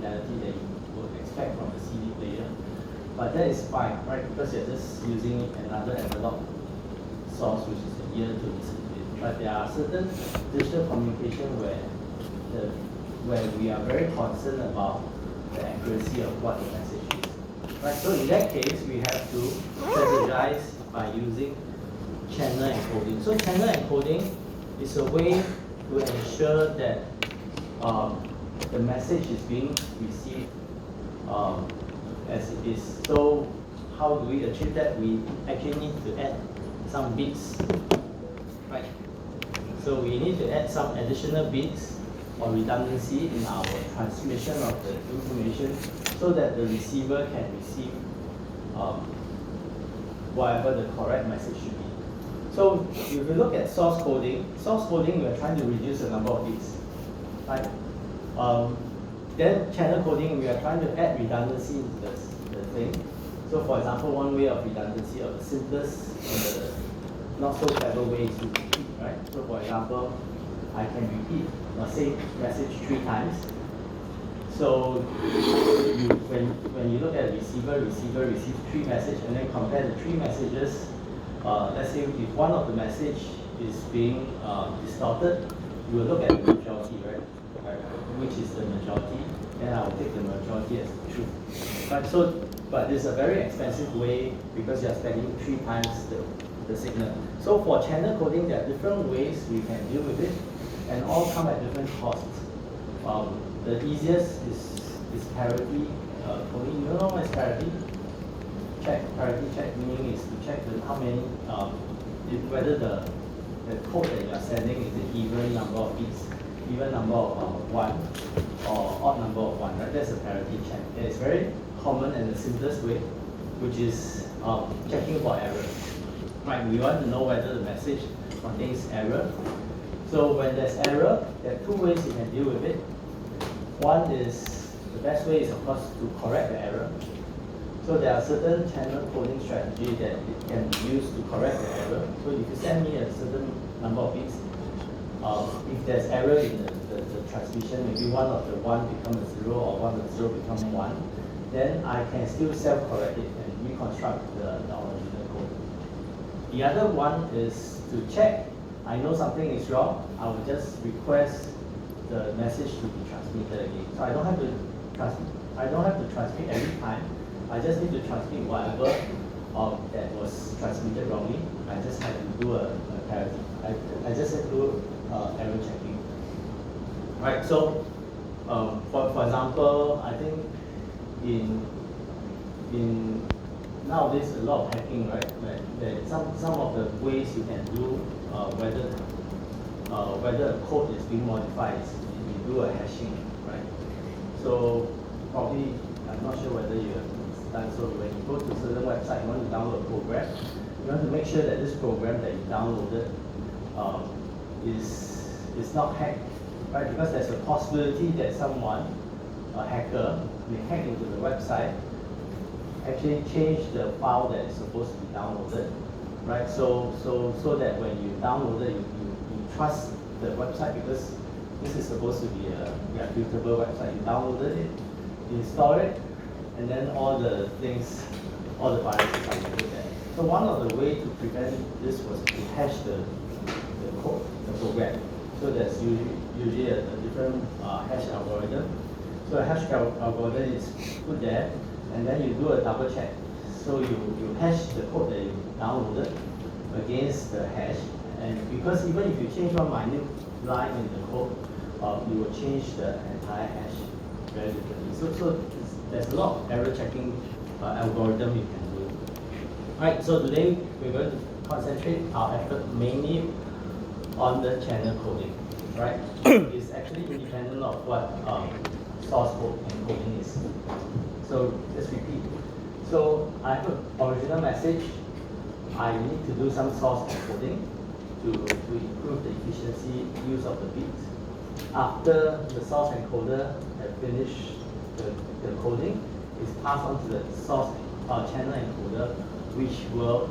functionality that you would expect from a CD player. But that is fine, right? Because you're just using another analog source, which is the ear to listen to it. But there are certain digital communication where we are very concerned about the accuracy of what the message is. Right? So in that case, we have to strategize by using channel encoding. So channel encoding is a way to ensure that the message is being received as it is. So how do we achieve that? We actually need to add some bits, right? So we need to add some additional bits or redundancy in our transmission of the information so that the receiver can receive whatever the correct message should be. So if you look at source coding we are trying to reduce the number of bits, right? Then channel coding, we are trying to add redundancy into the thing. So for example, one way of redundancy, or the simplest and the not so clever way is to repeat, right? So for example, I can repeat the same message 3 times. So when you look at receiver receives 3 messages and then compare the 3 messages, let's say if one of the message is being distorted, you will look at the majority, right? Which is the majority, and I will take the majority as true. Right? So, but it's a very expensive way because you are spending 3 times the signal. So for channel coding, there are different ways we can deal with it, and all come at different costs. The easiest is parity coding. You know what is parity? Parity check meaning is to check how many, whether the code that you are sending is an even number of bits, even number of 1, or odd number of 1, right? That's a parity check. It's very common and the simplest way, which is checking for error. Right, we want to know whether the message contains error. So when there's error, there are 2 ways you can deal with it. One is, the best way is of course to correct the error. So there are certain channel coding strategy that it can be used to correct the error. So if you send me a certain number of bits, if there's error in the transmission, maybe one of the 1 becomes a 0 or one of the 0 becomes 1, then I can still self-correct it and reconstruct the original code. The other one is to check. I know something is wrong, I will just request the message to be transmitted again. So I don't have to transmit every time. I just need to transmit whatever that was transmitted wrongly. I just have to do a parity. I just have to do error checking. Right. So, for example, I think in nowadays a lot of hacking, right? Some of the ways you can do whether a code is being modified is you do a hashing, right? So probably I'm not sure whether you have done so. When you go to a certain website, you want to download a program, you want to make sure that this program that you downloaded is not hacked, right? Because there's a possibility that someone, a hacker, may hack into the website, actually change the file that is supposed to be downloaded, right? So that when you download it, you trust the website because this is supposed to be a reputable website. You downloaded it, you install it, and then all the viruses are loaded there. So one of the ways to prevent this was to hash the code, the program. So there's usually a different hash algorithm. So a hash algorithm is put there, and then you do a double check. So you hash the code that you downloaded against the hash, and because even if you change one minute line in the code, you will change the entire hash very differently. So there's a lot of error checking algorithm you can do. Right. So today we're going to concentrate our effort mainly on the channel coding. Right. It's actually independent of what source code encoding is. So let's repeat. So I have an original message. I need to do some source encoding to improve the efficiency use of the bits. After the source encoder has finished the coding, it's passed on to the source channel encoder, which will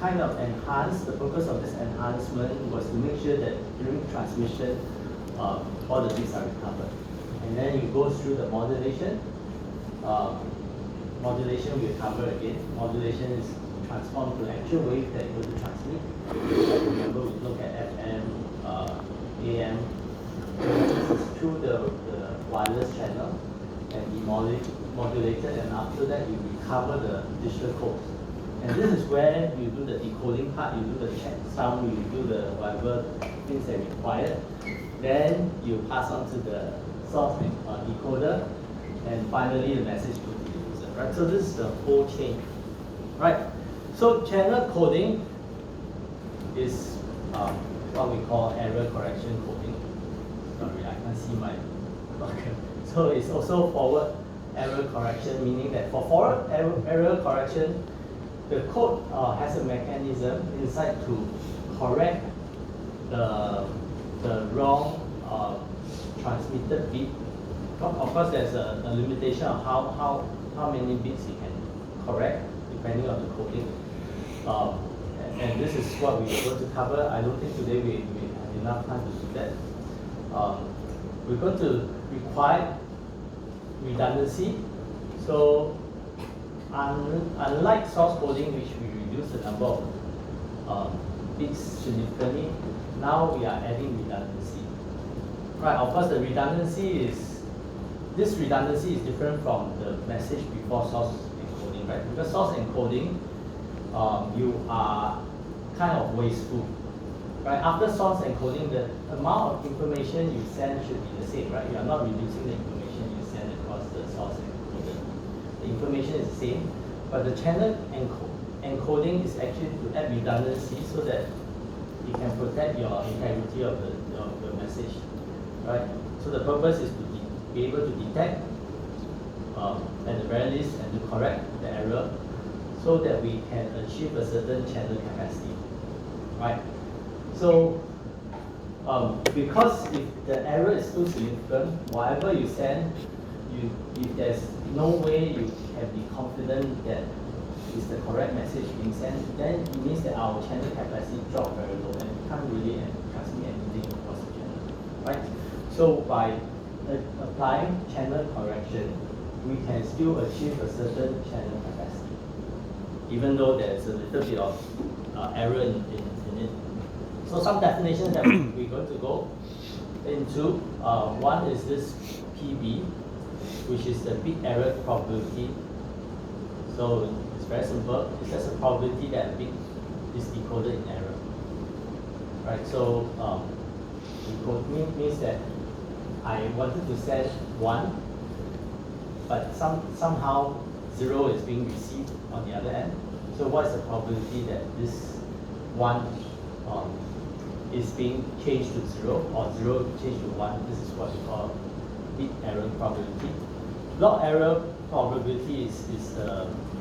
kind of enhance. The purpose of this enhancement was to make sure that during transmission, all the bits are recovered. And then you go through the modulation. Modulation we'll cover again. Modulation is transformed to actual wave that you to transmit. Remember we look at FM, AM. This is through the wireless channel and demodulated, and after that you recover the digital codes. And this is where you do the decoding part, you do the check sound, you do the whatever things that are required. Then you pass on to the source decoder, and finally the message to the user. Right? So this is the whole chain. Right? So channel coding is what we call error correction coding. Sorry, I can't see my marker. So it's also forward error correction, meaning that for forward error correction, the code has a mechanism inside to correct the wrong transmitted bit. Of course, there's a limitation of how many bits you can correct depending on the coding. And this is what we're going to cover. I don't think today we have enough time to do that. We're going to require redundancy. So unlike source coding, which we reduce the number of bits significantly, now we are adding redundancy. Right, of course the redundancy is different from the message before source encoding, right? Because source encoding, you are kind of wasteful. Right? After source encoding, the amount of information you send should be the same, right? You are not reducing the information you send across the source encoder. The information is the same, but the channel encoding is actually to add redundancy so that you can protect your integrity of the message, right? So the purpose is to be able to detect, at the very least, and to correct the error, so that we can achieve a certain channel capacity, right? So, because if the error is too significant, whatever you send, if there's no way you can be confident that it's the correct message being sent, then it means that our channel capacity drops very low and we can't really transmit anything across the channel, right? So by applying channel correction, we can still achieve a certain channel capacity, even though there's a little bit of error in it. So some definitions that we're going to go into, one is this PB, which is the bit error probability. So it's very simple. It's just a probability that a bit is decoded in error. Right? So decode means that I wanted to send 1, but somehow 0 is being received on the other end. So what is the probability that this 1 is being changed to 0, or 0 changed to 1? This is what we call bit error probability. Block error probability is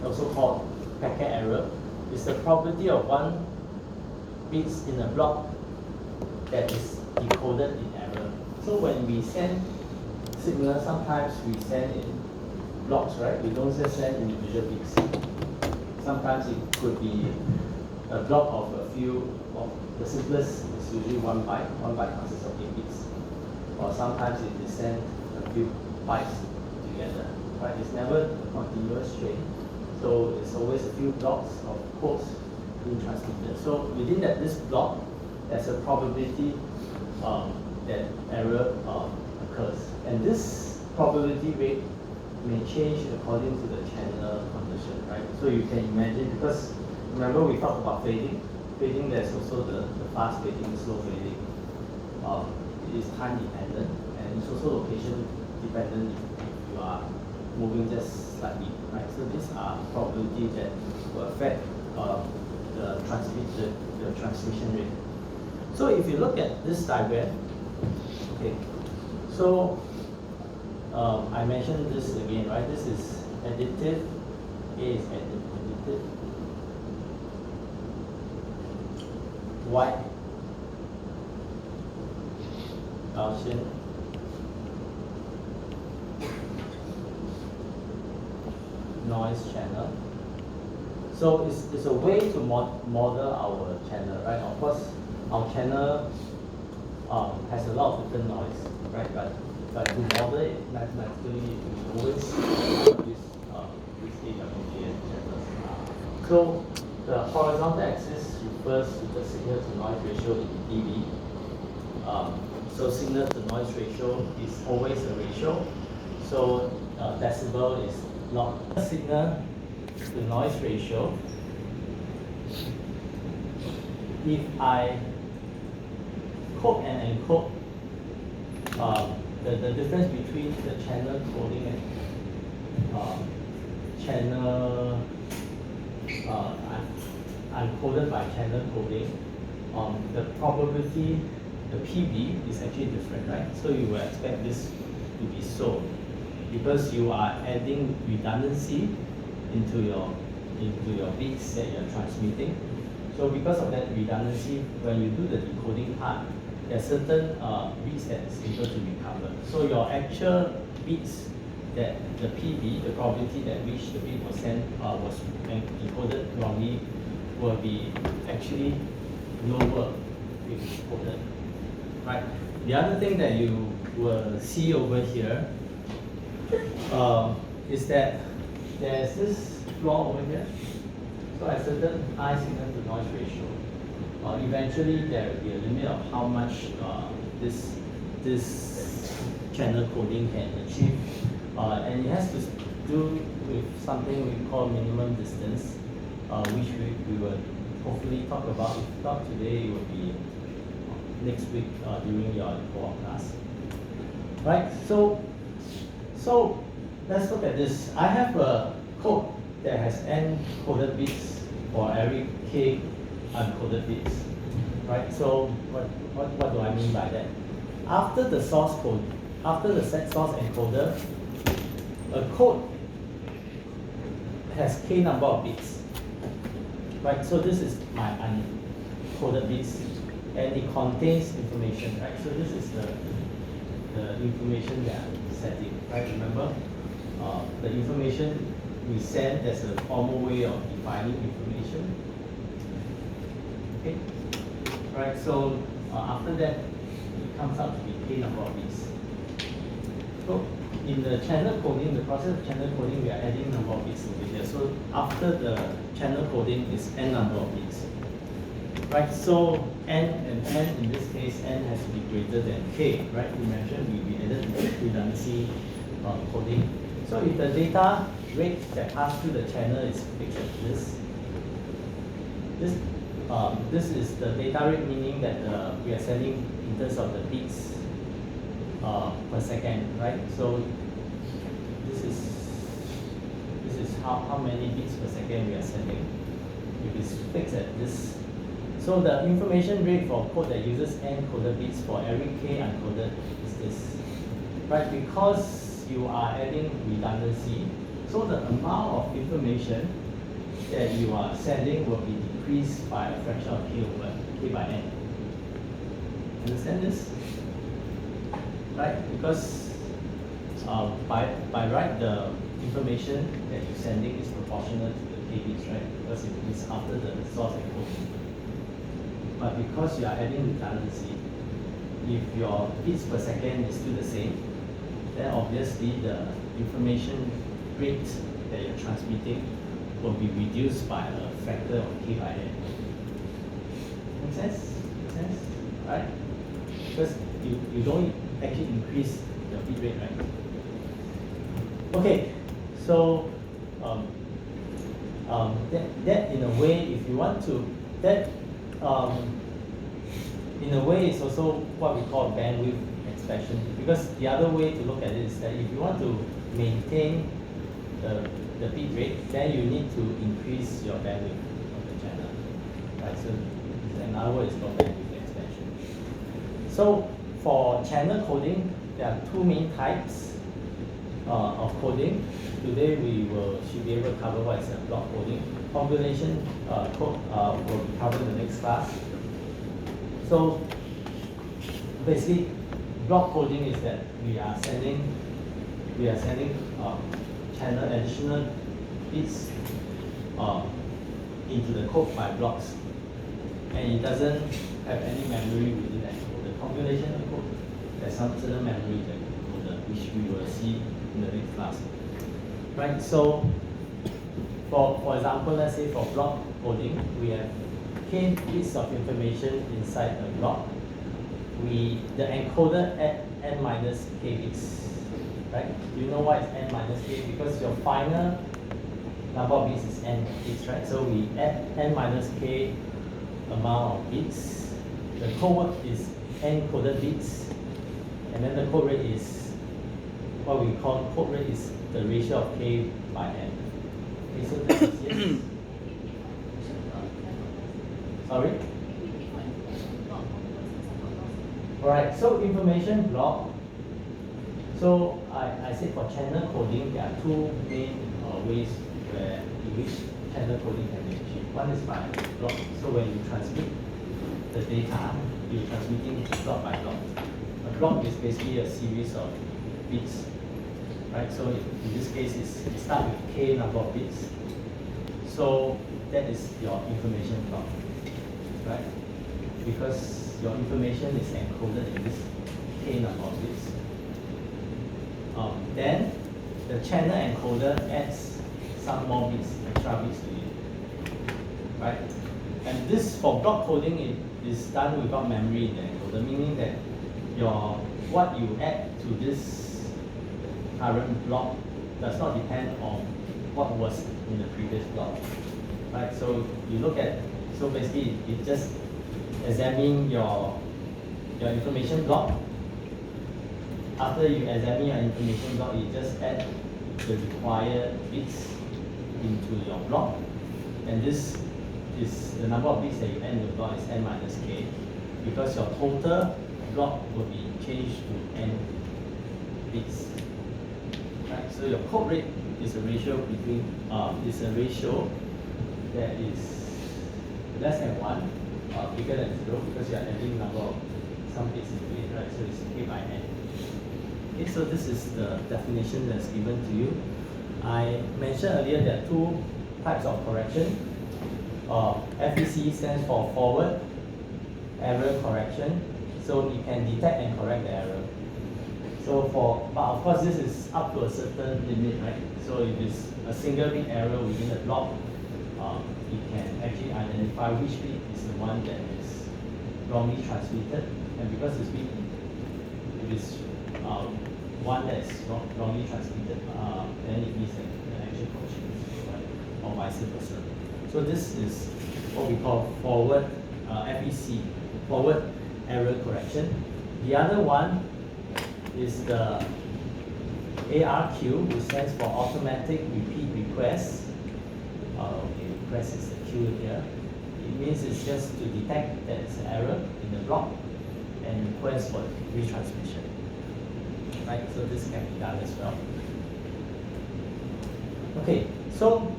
also called packet error. It's the probability of 1 bit in a block that is decoded in error. So when we send signal, sometimes we send in blocks, right? We don't just send individual bits. Sometimes it could be a block of a few of the simplest is usually 1 byte. 1 byte consists of 8 bits. Or sometimes it is sent a few bytes together. Right? It's never a continuous string. So it's always a few blocks of codes being transmitted. So within this block, there's a probability that error occurs. And this probability rate may change according to the channel condition, right? So you can imagine, because remember we talked about fading. Fading, there's also the fast fading, slow fading. It is time dependent, and it's also location dependent if you are moving just slightly, right? So these are probabilities that will affect the transmission rate. So if you look at this diagram, okay, so I mentioned this again, right? This is additive, A is additive, white, Gaussian, noise channel. So it's a way to model our channel, right? Of course, our channel has a lot of different noise, right? But to model it mathematically, we always use this AWGN channels. So the horizontal axis refers to the signal to noise ratio in dB. So signal to noise ratio is always a ratio. So decibel is not signal to noise ratio. If I code and encode the difference between the channel coding and channel uncoded by channel coding, the probability, the PB is actually different, right? So you will expect this to be so, because you are adding redundancy into your bits that you are transmitting. So because of that redundancy, when you do the decoding part, there are certain bits that is able to recover. So your actual bits that the PB, the probability that which the bit was sent was decoded wrongly, will be actually lower if it's decoded. Right. The other thing that you will see over here is that there's this flaw over here. So at certain high signal to noise ratio, eventually there will be a limit of how much this channel coding can achieve, and it has to do with something we call minimum distance, which we will hopefully talk about. If not today, it will be next week during your co-op class. Right. So let's look at this. I have a code that has n coded bits for every k uncoded bits, right? So what do I mean by that? After the source code, after the set source encoder, a code has k number of bits, right? So this is my uncoded bits, and it contains information, right? So this is the information that I'm setting, right? Remember, the information we send, there's a formal way of defining information. Okay, right? So after that, it comes out to be k number of bits. So in the channel coding, the process of channel coding, we are adding number of bits over here. So after the channel coding is n number of bits, right? So n and n in this case, n has to be greater than k, right? We mentioned we added redundancy coding. So if the data rate that pass through the channel is fixed at this is the data rate, meaning that we are sending in terms of the bits per second, right? So this is how many bits per second we are sending. If it's fixed at this, so the information rate for code that uses n coded bits for every k uncoded is this, right? Because you are adding redundancy, so the amount of information that you are sending will be decreased by a fraction of k over k by n. Understand this? Right? Because by right, the information that you're sending is proportional to the k bits, right? Because it is after the source encoding. But because you are adding redundancy, if your bits per second is still the same, then obviously the information rate that you're transmitting will be reduced by a factor of k by n. Make sense? Make sense? Right? Because you don't actually increase the bit rate, right? Okay, so that in a way, if you want to, that in a way is also what we call bandwidth expansion, because the other way to look at it is that if you want to maintain the bit rate, then you need to increase your bandwidth of the channel, right? So another word is called bandwidth expansion. So for channel coding, there are two main types of coding. Today we should be able to cover what is a block coding. Combination code will be covered in the next class. So basically, block coding is that we are sending channel additional bits into the code by blocks, and it doesn't have any memory within that code. The combination code, there's some certain memory that which we will see in the next class. Right, so for example, let's say for block coding, we have k bits of information inside a block. The encoder add n minus k bits, right? Do you know why it's n minus k? Because your final number of bits is n bits, right? So we add n minus k amount of bits. The code word is n coded bits, and then the code rate is what we call code rate is the ratio of k by n. Okay, so this is yes. Sorry? Alright, so information block. So I said for channel coding, there are two main ways in which channel coding can be achieved. One is by block. So when you transmit the data, you're transmitting block by block. A block is basically a series of bits, right? So in this case, it starts with k number of bits. So that is your information block, right? Because your information is encoded in this k number of bits. Then the channel encoder adds some more bits, extra bits to it, right? And this for block coding, it is done without memory in the encoder, meaning that what you add to this current block does not depend on what was in the previous block, right? So you look at, so basically it just examine your information block. After you examine your information block, you just add the required bits into your block, and this is the number of bits that you add in the block is n minus k, because your total block will be changed to n bits. Right. So your code rate is a ratio between is a ratio that is less than 1 or bigger than 0, because you are adding number of some bits into it, right? So it's k by n. Okay, so this is the definition that's given to you. I mentioned earlier there are two types of correction. FEC stands for forward error correction. So it can detect and correct the error. So but of course this is up to a certain limit, right? So if it's a single bit error within the block, it can actually identify which bit is the one that is wrongly transmitted. And because it's bit, if it's one that is wrongly transmitted, then it means that the actual correction is right, or vice versa. So this is what we call forward FEC, forward error correction. The other one is the ARQ, which stands for automatic repeat request. Okay, request is the Q here. It means it's just to detect that it's an error in the block and request for retransmission. Right, so this can be done as well. Okay, so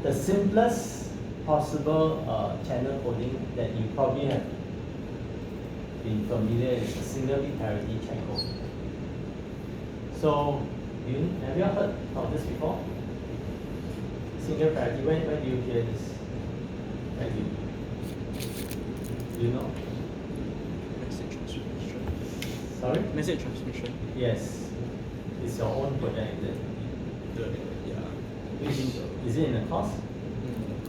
the simplest possible channel coding that you probably have been familiar is a single bit parity check code. So, have you heard of this before? Single parity, when do you hear this? Where do you know? Message transmission. Sorry? Message transmission. Yes. It's your own project, is it? Yeah. Which, is it in the course?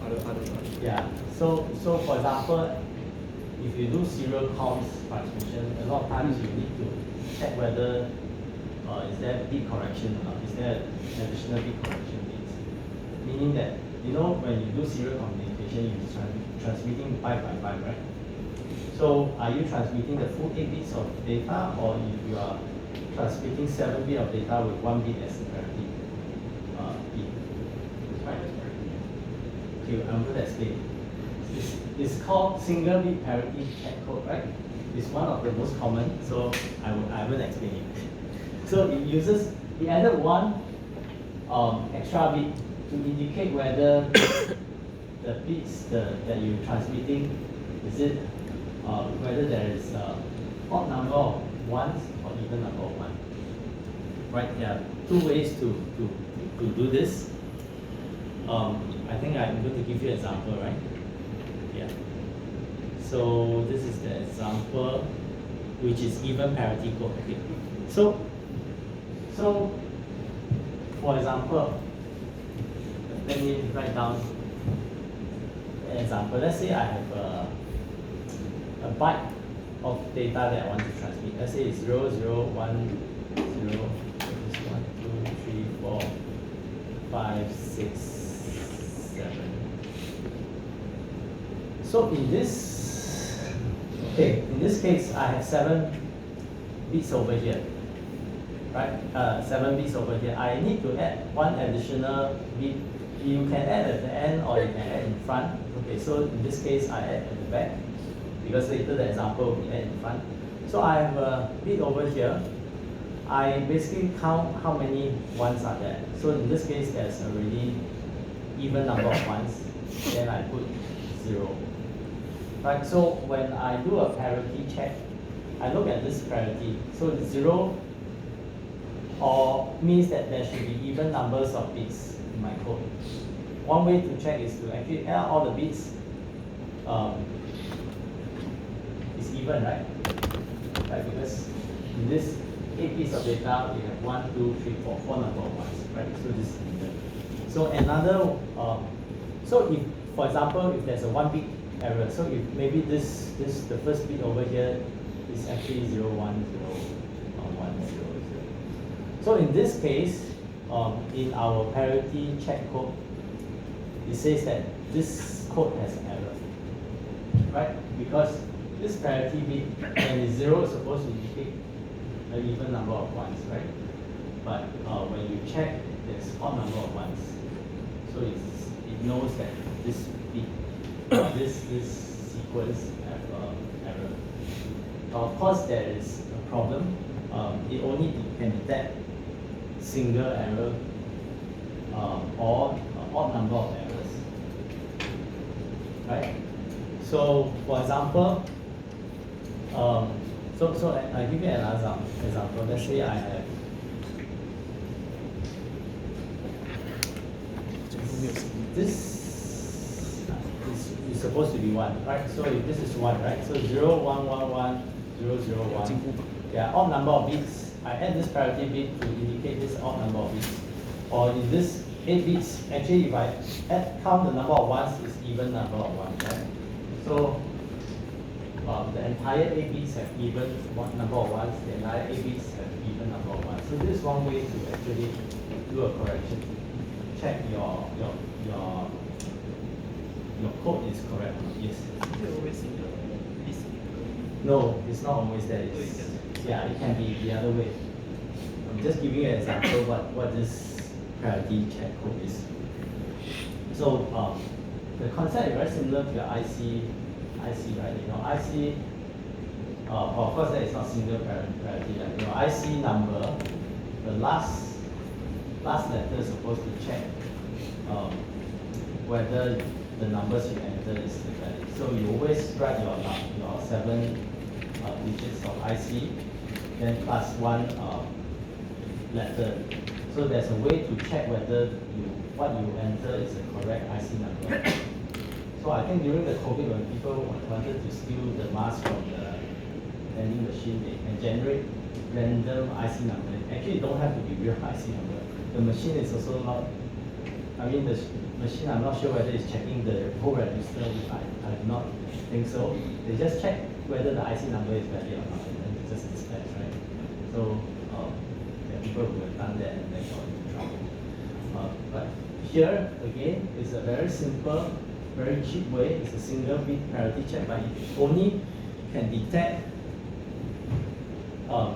I don't know. Yeah. So for example, if you do serial comms transmission, a lot of times you need to check whether is there bit correction or not? Is there additional bit correction bits? Meaning that, you know, when you do serial communication, you're transmitting byte by byte, right? So are you transmitting the full 8 bits of data, or if you are transmitting 7 bits of data with 1 bit as the parity bit? Right? Okay, I'm going to explain. It's called single bit parity check code, right? It's one of the most common, so I will explain it. So it added one extra bit to indicate whether the bits that you're transmitting, is it whether there is a odd number of ones or even number of one. Right? There are two ways to do this. I think I'm going to give you an example, right? Yeah. So this is the example, which is even parity code. Okay. So So, for example, let me write down an example. Let's say I have a byte of data that I want to transmit. Let's say it's 0, 0, 1, 0, 1, 2, 3, 4, 5, 6, 7. So in this case, I have 7 bits over here, right? 7 bits over here. I need to add one additional bit. You can add at the end or you can add in front. Okay, so in this case, I add at the back because later the example will be add in front. So I have a bit over here. I basically count how many ones are there. So in this case, there's already even number of ones. Then I put 0. Right, so when I do a parity check, I look at this parity. So 0 or means that there should be even numbers of bits in my code. One way to check is to actually add all the bits. It's even, right? Right, because in this 8 bits of data, we have 1, 2, 3, 4 number of ones, right? So this is even. So another, so if, for example, if there's a 1 bit error, so if maybe the first bit over here is actually 0, 1, 0, 1, 0, 0. So in this case, in our parity check code, it says that this code has an error, right? Because this parity bit, when it's 0, is supposed to indicate an even number of ones, right? But when you check, there's odd number of ones. So it knows that this bit, this sequence have error. Of course, there is a problem. It only can detect single error or odd number of errors, right? So, for example, so I give you another example. Let's say I have this is supposed to be 1, right? So if this is 1, right? So 0, 1, 1, 1, 0, 0, 1. Yeah, odd number of bits. I add this parity bit to indicate this odd number of bits. Or in this 8 bits, actually if I count the number of ones, it's even number of ones, right? So the entire 8 bits have even number of ones, the entire 8 bits have even number of ones. So this is one way to actually do a correction. Check your code is correct. Yes. No, it's not always there. Yeah, it can be the other way. I'm just giving you an example what this parity check code is. So the concept is very similar to your IC, right? You know, IC. Of course, that is not single parity. Like, you know, IC number, the last letter is supposed to check whether the numbers you enter is valid. So you always write your 7 digits of IC, then plus 1 letter. So there's a way to check whether what you enter is the correct IC number. So I think during the COVID, when people wanted to steal the mask from the vending machine, they can generate random IC number. Actually, it don't have to be real IC number. The machine is also not, I mean, the machine, I'm not sure whether it's checking the whole register, which I do not think so. They just check whether the IC number is valid or not, and then they just dispatch, right? So there are people who have done that and then got into trouble. But here, again, it's a very simple, very cheap way. It's a single bit parity check, but it only can detect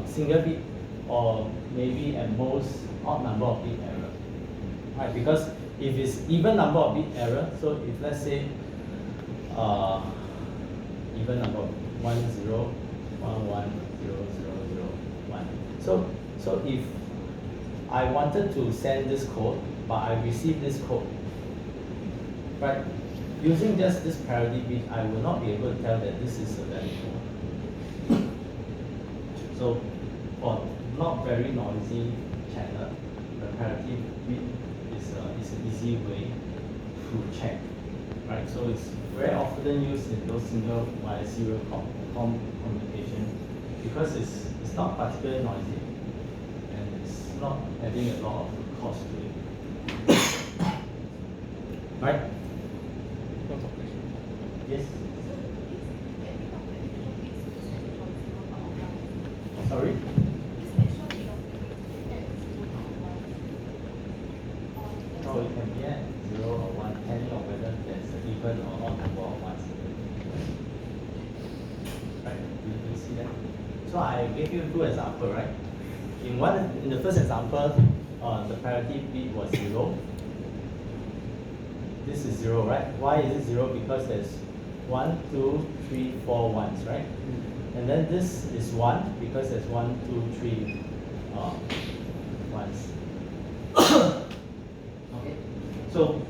single bit or maybe at most odd number of bit error, right? Because if it's even number of bit error, so if let's say even number of 1, 0, 1, 1, 0, 0, 0, 1. So if I wanted to send this code, but I received this code, right? Using just this parity bit, I will not be able to tell that this is a valid code. So for not very noisy channel, the parity bit is an easy way to check, right? So it's very often used in those single wire serial communication because it's not particularly noisy and it's not having a lot of cost to it. Right? Yes? Sorry? Oh, it can be at 0 or 1, depending on whether there's an even or odd number of ones. Right? You see that? So I gave you two examples, right? In the first example, the parity bit was 0. This is 0, right? Why is it 0? Because there's 1, 2, 3, 4 ones, right? And then this is 1 because there's 1, 2, 3 ones. Okay. So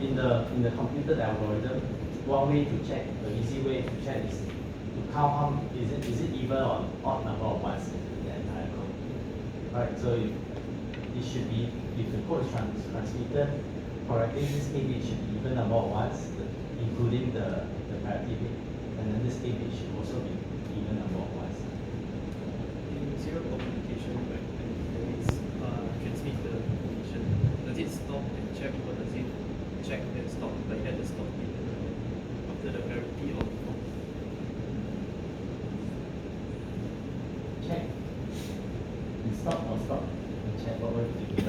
in the computed algorithm, one way to check, the easy way to check is to count how is it even or odd number of ones in the entire code. Right. So it should be, if the code is transmitted correctly, this k bit should be even number of ones, including the parity bit, and then this k bit should also be even number of ones. In serial communication, right, when it's transmit the information, does it stop and check, or does it check and stop, like at the stop bit after the parity or before? Check. And stop or stop and check. What would you do?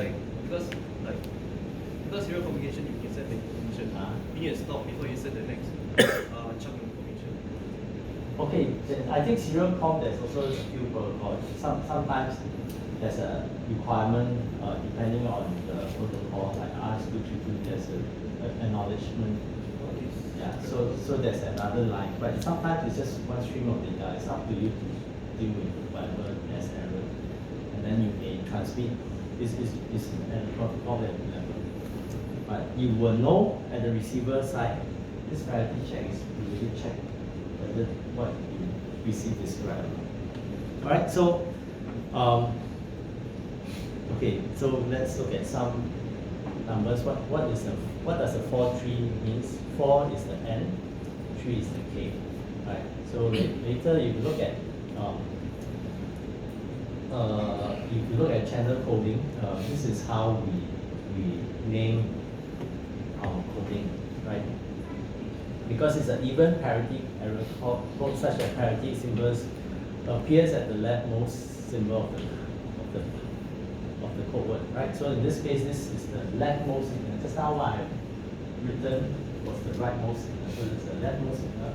Because serial communication, you can set the information. You need to stop before you set the next chunk of information. Okay, I think serial com, there's also a few protocols. Sometimes there's a requirement depending on the protocol, like RS232, there's an acknowledgement. Yeah, so there's another line, but sometimes it's just one stream of data. It's up to you to deal with whatever there's error, and then you may transmit. It's at the protocol level. But you will know at the receiver side, this parity check is really check whether what you receive is correct. Alright, so okay, so let's look at some numbers. What does the 4 tree means? 4 is the n, 3 is the k. Right. So later if you look at channel coding, this is how we name our coding, right? Because it's an even parity error code such that parity symbols appears at the leftmost symbol of the code word, right? So in this case, this is the leftmost signal. Just now what I've written was the rightmost signal. So it's the leftmost signal.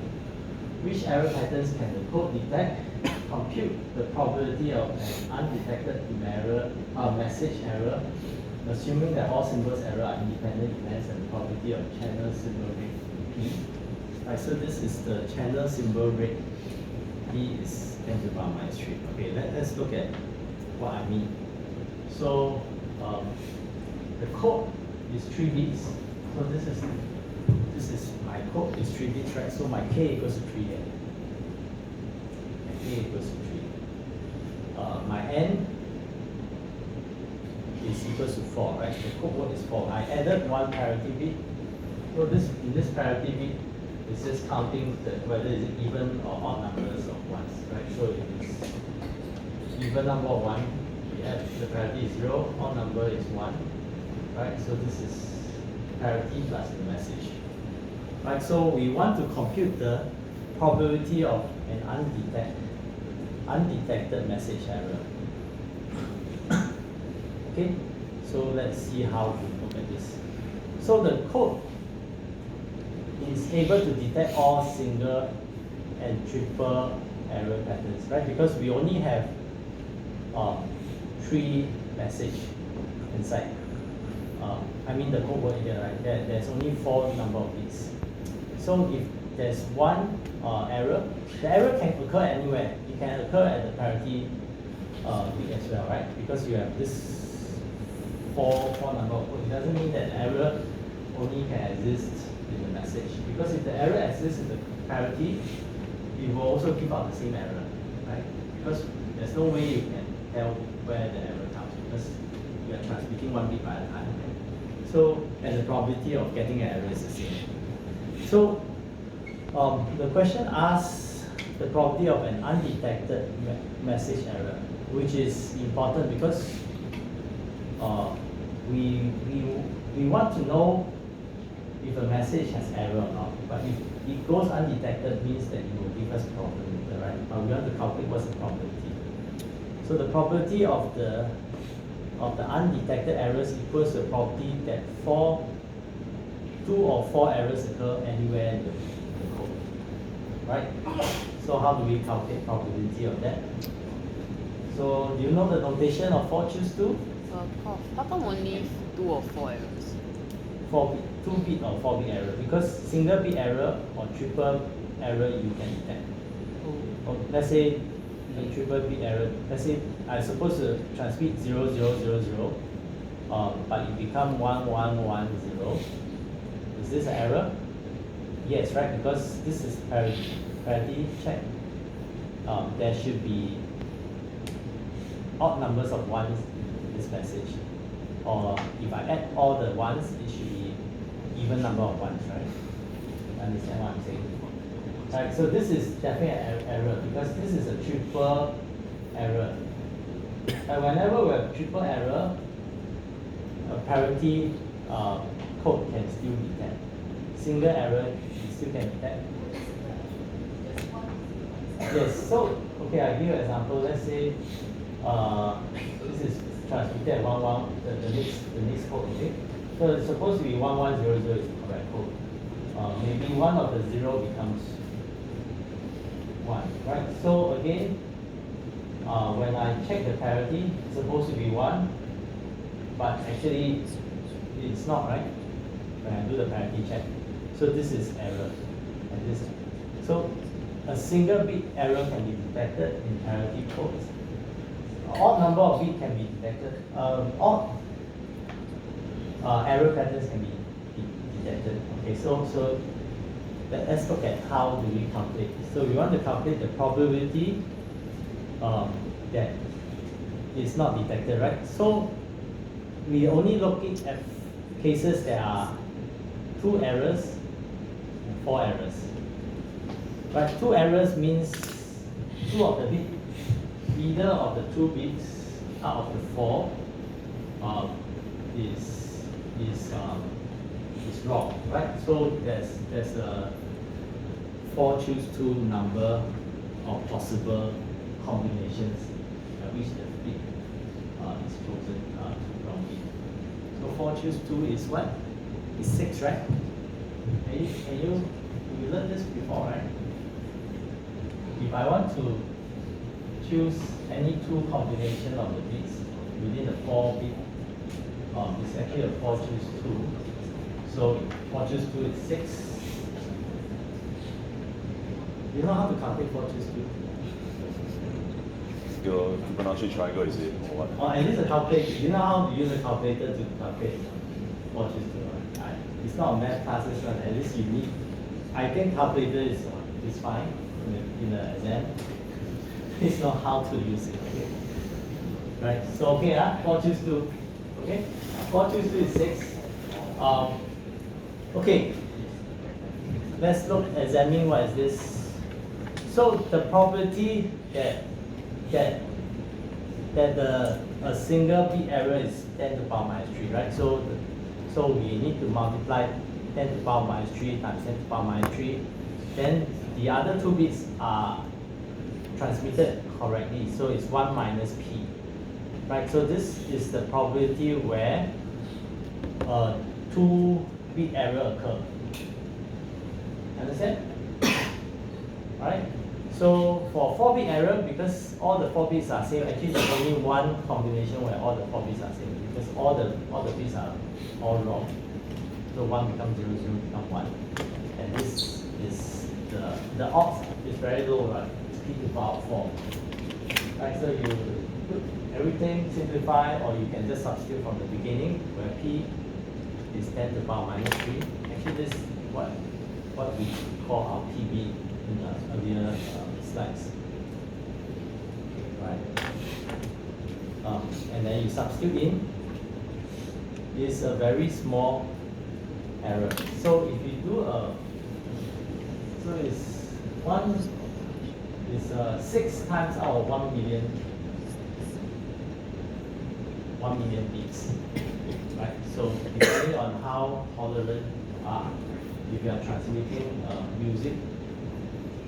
Which error patterns can the code detect? Compute the probability of an undetected message error, assuming that all symbols error are independent events and the probability of channel symbol rate P. Right, so this is the channel symbol rate. P is 10 to the power minus 3. Okay, let's look at what I mean. So the code is 3 bits. So this is my code is 3 bits, right? So my k equals to 3 here. My k equals to 3. My n is equals to 4, right? The code word is 4. I added one parity bit. So in this parity bit, it's just counting whether it's even or odd numbers of ones, right? So if it's even number of 1, we add the parity is 0, odd number is 1, right? So this is parity plus the message. Right, so we want to compute the probability of an undetected message error. Okay, so let's see how to look at this. So the code is able to detect all single and triple error patterns, right? Because we only have 3 message inside. I mean the code word here, right? There's only 4 number of bits. So if there's one error, the error can occur anywhere. It can occur at the parity bit as well, right? Because you have this 4 number of code. It doesn't mean that the error only can exist in the message. Because if the error exists in the parity, it will also give out the same error, right? Because there's no way you can tell where the error comes because you are transmitting one bit by a time. Right? So, and the probability of getting an error is the same. So, the question asks the probability of an undetected message error. which is important because we want to know if a message has error or not. But if it goes undetected, means that it will give us probability, right? But we want to calculate what's the probability. So the probability of the undetected errors equals the probability that 2 or 4 errors occur anywhere in the code, right? So how do we calculate probability of that? So do you know the notation of 4 choose 2? Prof, how come only 2 or 4 errors? 2-bit or 4-bit error, because single bit error or triple error you can detect. Or let's say a triple bit error. Let's say I'm supposed to transmit 0, 0, 0, 0, but it become 1, 1, 1, 0. Is this an error? Yes, right? Because this is parity check. There should be odd numbers of ones in this message. Or if I add all the ones, it should be even number of ones, right? Understand what I'm saying? Right, so this is definitely an error because this is a triple error. And whenever we have triple error, a parity code can still detect. Single error, you still can detect. Yes, so, okay, I'll give you an example. Let's say this is transmitted at 1, 1, the next code, okay? So it's supposed to be 1, 1, 0, 0 is the correct code. Maybe one of the 0 becomes 1, right? So again, when I check the parity, it's supposed to be 1, but actually it's not, right? When I do the parity check. So this is error, and this. So a single bit error can be detected in parity codes. Odd number of bits can be detected. Odd error patterns can be detected. Okay, so let's look at how do we calculate. So we want to calculate the probability that is not detected, right? So we only looking at cases that are 2 errors and 4 errors. Right? 2 errors means 2 of the bits, either of the 2 bits out of the 4 is wrong, right? So there's a 4 choose 2 number of possible combinations at which the bit is chosen wrongly. So 4 choose 2 is what? Is 6, right? You learned this before, right? If I want to choose any 2 combination of the bits within the 4 bit, it's actually a 4 choose 2. So 4 choose 2 is 6. You know how to calculate 4 choose 2? Your Fibonacci triangle, is it, or what? Oh, and this is a calculator. You know how to use a calculator to calculate 4 choose 2, right? It's not a math class, this one. At least you need. I think calculator is fine in the exam. It's not how to use it. Okay? Right. So okay, 4 choose 2. Okay. 4 choose 2 is 6. Okay. Let's examine what is this. So the probability that a single bit error is 10 to the power minus 3, right? So we need to multiply 10 to the power minus 3 times 10 to the power minus 3. Then the other 2 bits are transmitted correctly. So it's 1 minus p, right? So this is the probability where 2-bit error occur. Understand? Right? So for 4-bit error, because all the 4 bits are same, actually there's only one combination where all the 4 bits are same, because all the bits are all wrong. So 1 becomes 0, 0 becomes 1. And this is the odds is very low, right? It's p to the power of 4. Right, so you put everything, simplify, or you can just substitute from the beginning where p is 10 to the power minus 3. Actually this is what we call our PB in the earlier slides. Right. And then you substitute in, is a very small error. So if you do so it's 6 times out of 1 million 1 million beats, right? So depending on how tolerant you are, if you are transmitting music,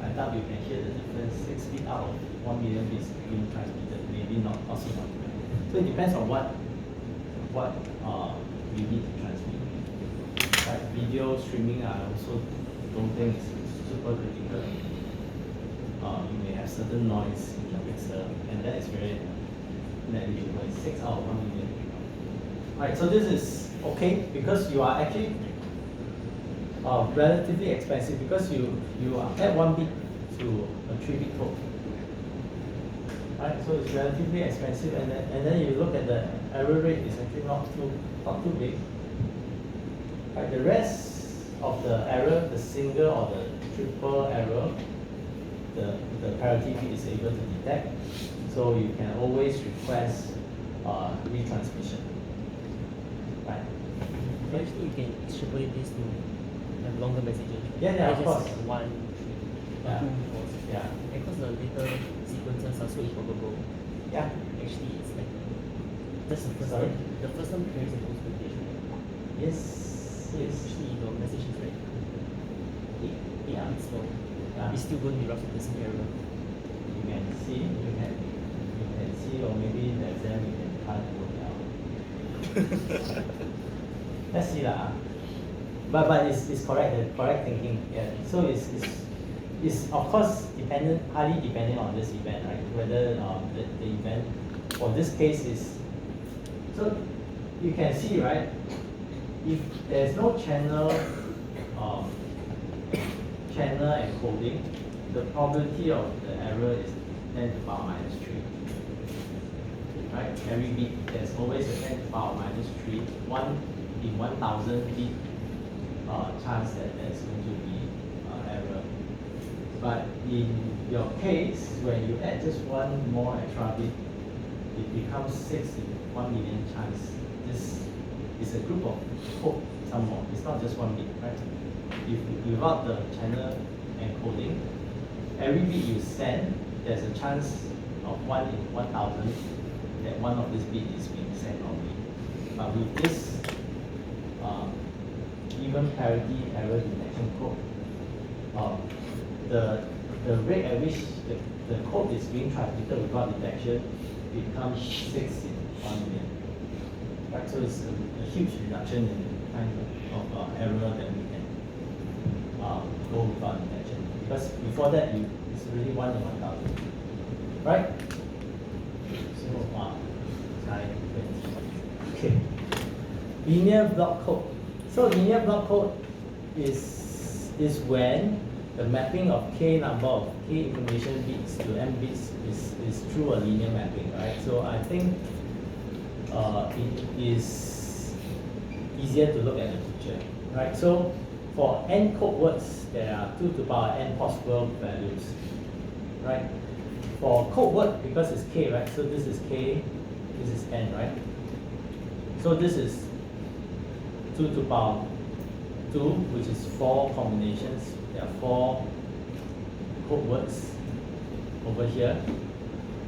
I doubt you can hear the difference 6 bits out of 1 million beats being transmitted, maybe not so much. So it depends on what you need to transmit. Right? Video streaming, I also don't think is super critical. You may have certain noise in the mixer, and that is very negligible. It's 6 out of 1 million. Right, so this is okay because you are actually relatively expensive because you add 1 bit to a 3-bit code. Right, so it's relatively expensive, and then you look at the error rate is actually not too big. Right, the rest of the error, the single or the triple error, the parity bit is able to detect. So you can always request retransmission. Right. Actually, you can extrapolate this to have longer messages. Yeah, of course. 1, 3, Yeah. 2, 4. Yeah. Because the later sequences are so improbable. Yeah. Actually, it's like that's the first Sorry? time. The first time carries the most weightage. Yes. So actually, your message is like 8 Yeah. bits long. Yeah. It's still going to be roughly the same error. You can see, or maybe the exam you can try to work out. Let's see lah. But it's correct, the correct thinking. Yeah. So it's of course highly dependent on this event, right? Whether the event for this case is, so you can see, right? If there's no channel encoding, the probability of the error is 10 to the power minus 3. Right? Every bit, there's always a 10 to the power minus 3, 1 in 1,000 bit chance that there's going to be error. But in your case, when you add just one more extra bit, it becomes 6 in 1 million chance. This is a group of code some more. It's not just 1 bit, right? If without the channel encoding, every bit you send, there's a chance of 1 in 1,000 that one of these bits is being sent wrongly. But with this even parity error detection code, the rate at which the code is being transmitted without detection becomes 6 in 1 million. Right? So it's a huge reduction in the kind of error that we can go without detection. Because before that, it's really 1 in 1,000. Right? So, okay. Linear block code. So linear block code is when the mapping of k number of k information bits to m bits is through a linear mapping, right? So I think it is easier to look at the picture, right? So for n code words, there are 2 to the power n possible values, right? For code word, because it's k, right? So this is k, this is n, right? So this is 2 to the power 2, which is 4 combinations. There are 4 code words over here.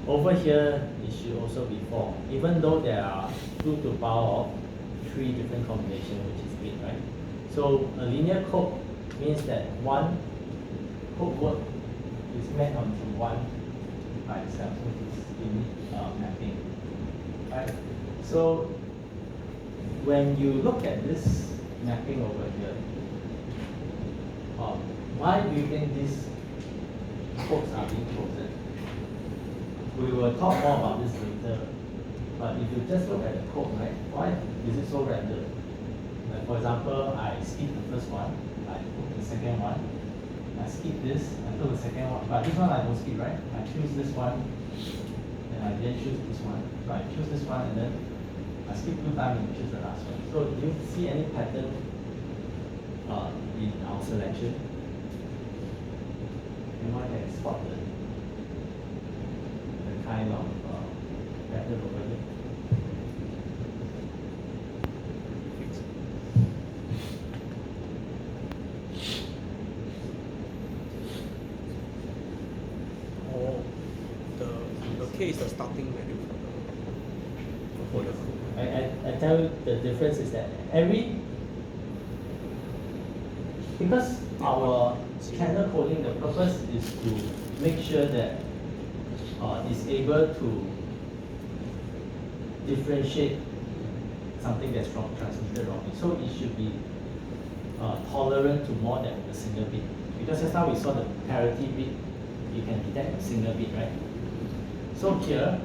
Over here, it should also be 4, even though there are 2 to the power of 3 different combinations, which is bit, right? So a linear code means that one code word is mapped onto one by itself, which is in mapping, right? So when you look at this mapping over here, why do you think these codes are being chosen? We will talk more about this later. But if you just look at the code, right, why is it so random? Like for example, I skip the first one, I put the second one, I skip this, I took the second one, but this one I don't skip, right? I choose this one, and I then choose this one. So I choose this one, and then I skip 2 times and choose the last one. So do you see any pattern in our selection? Anyone can spot the kind of pattern over here? Oh, the K is the starting value for the code. the difference is that because our channel coding, the purpose is to make sure that it's able to differentiate something that's transmitted wrongly. So it should be tolerant to more than a single bit. Because just now we saw the parity bit, you can detect a single bit, right? So here,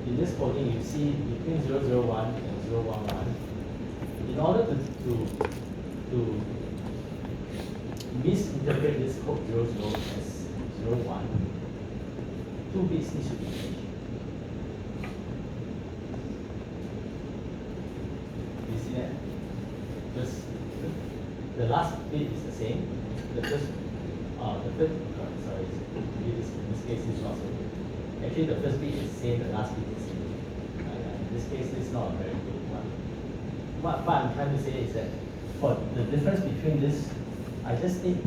in this coding, you see between 001 and 011, in order to misinterpret this code 00 as 01, 2 bits need to be changed. You see that? Because the last bit is the same. The first, in this case is not so good. Actually, the first bit is the same, the last bit is the same. In this case, it's not a very good one. What I'm trying to say is that for the difference between this, I just need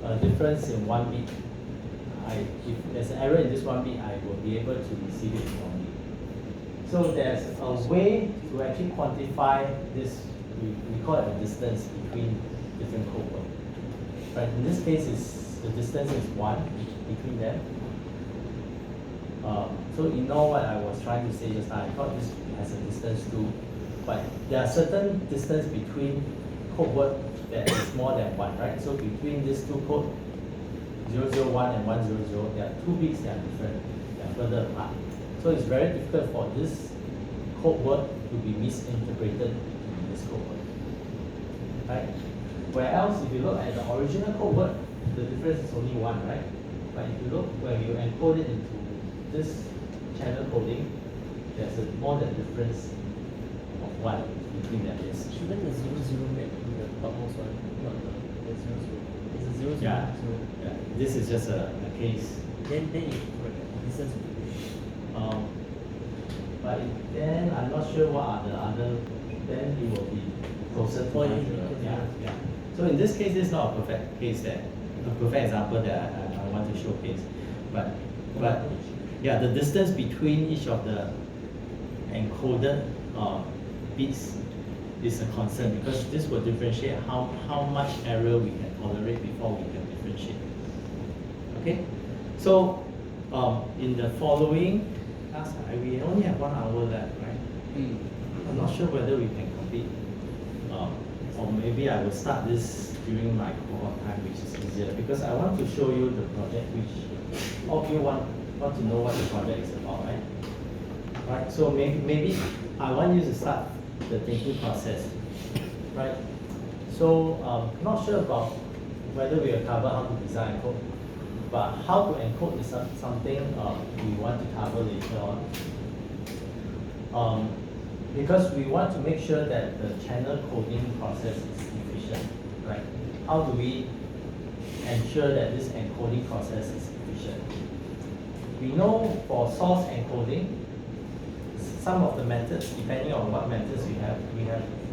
a difference in 1 bit. If there's an error in this 1 bit, I will be able to receive it in 1 bit. So there's a way to actually quantify this. We call it a distance between different code words. Right? In this case, the distance is 1 between them. So you know what I was trying to say just now. I thought this has a distance too, but there are certain distance between code word that is more than 1, right? So between these two code, 001 and 100, there are 2 bits that are different, they are further apart. So it's very difficult for this code word to be misinterpreted in this code word, right? Whereas if you look at the original code word, the difference is only 1, right? But if you look when you encode it into this channel coding, there's a more than difference of 1 between them. Yes. Shouldn't the 00 map be the topmost one, not the 00? It's a 00. Yeah. Yeah. This is just a case. Then you correct the distance will be good. But then I'm not sure what are the other. Then it will be closer to 100. Yeah. So in this case, it's not a perfect case a perfect example that I want to showcase. But yeah, the distance between each of the encoded bits is a concern because this will differentiate how much error we can tolerate before we can differentiate. Okay, so in the following class, we only have 1 hour left, right? I'm not sure whether we can complete, or maybe I will start this during my cohort time, which is easier because I want to show you the project, which all of you want to know what the project is about, right? Right. So maybe I want you to start the thinking process, right? So not sure about whether we will cover how to design code, but how to encode is something we want to cover later on. Because we want to make sure that the channel coding process is efficient, right? How do we ensure that this encoding process is efficient? We know for source encoding, some of the methods, depending on what methods we have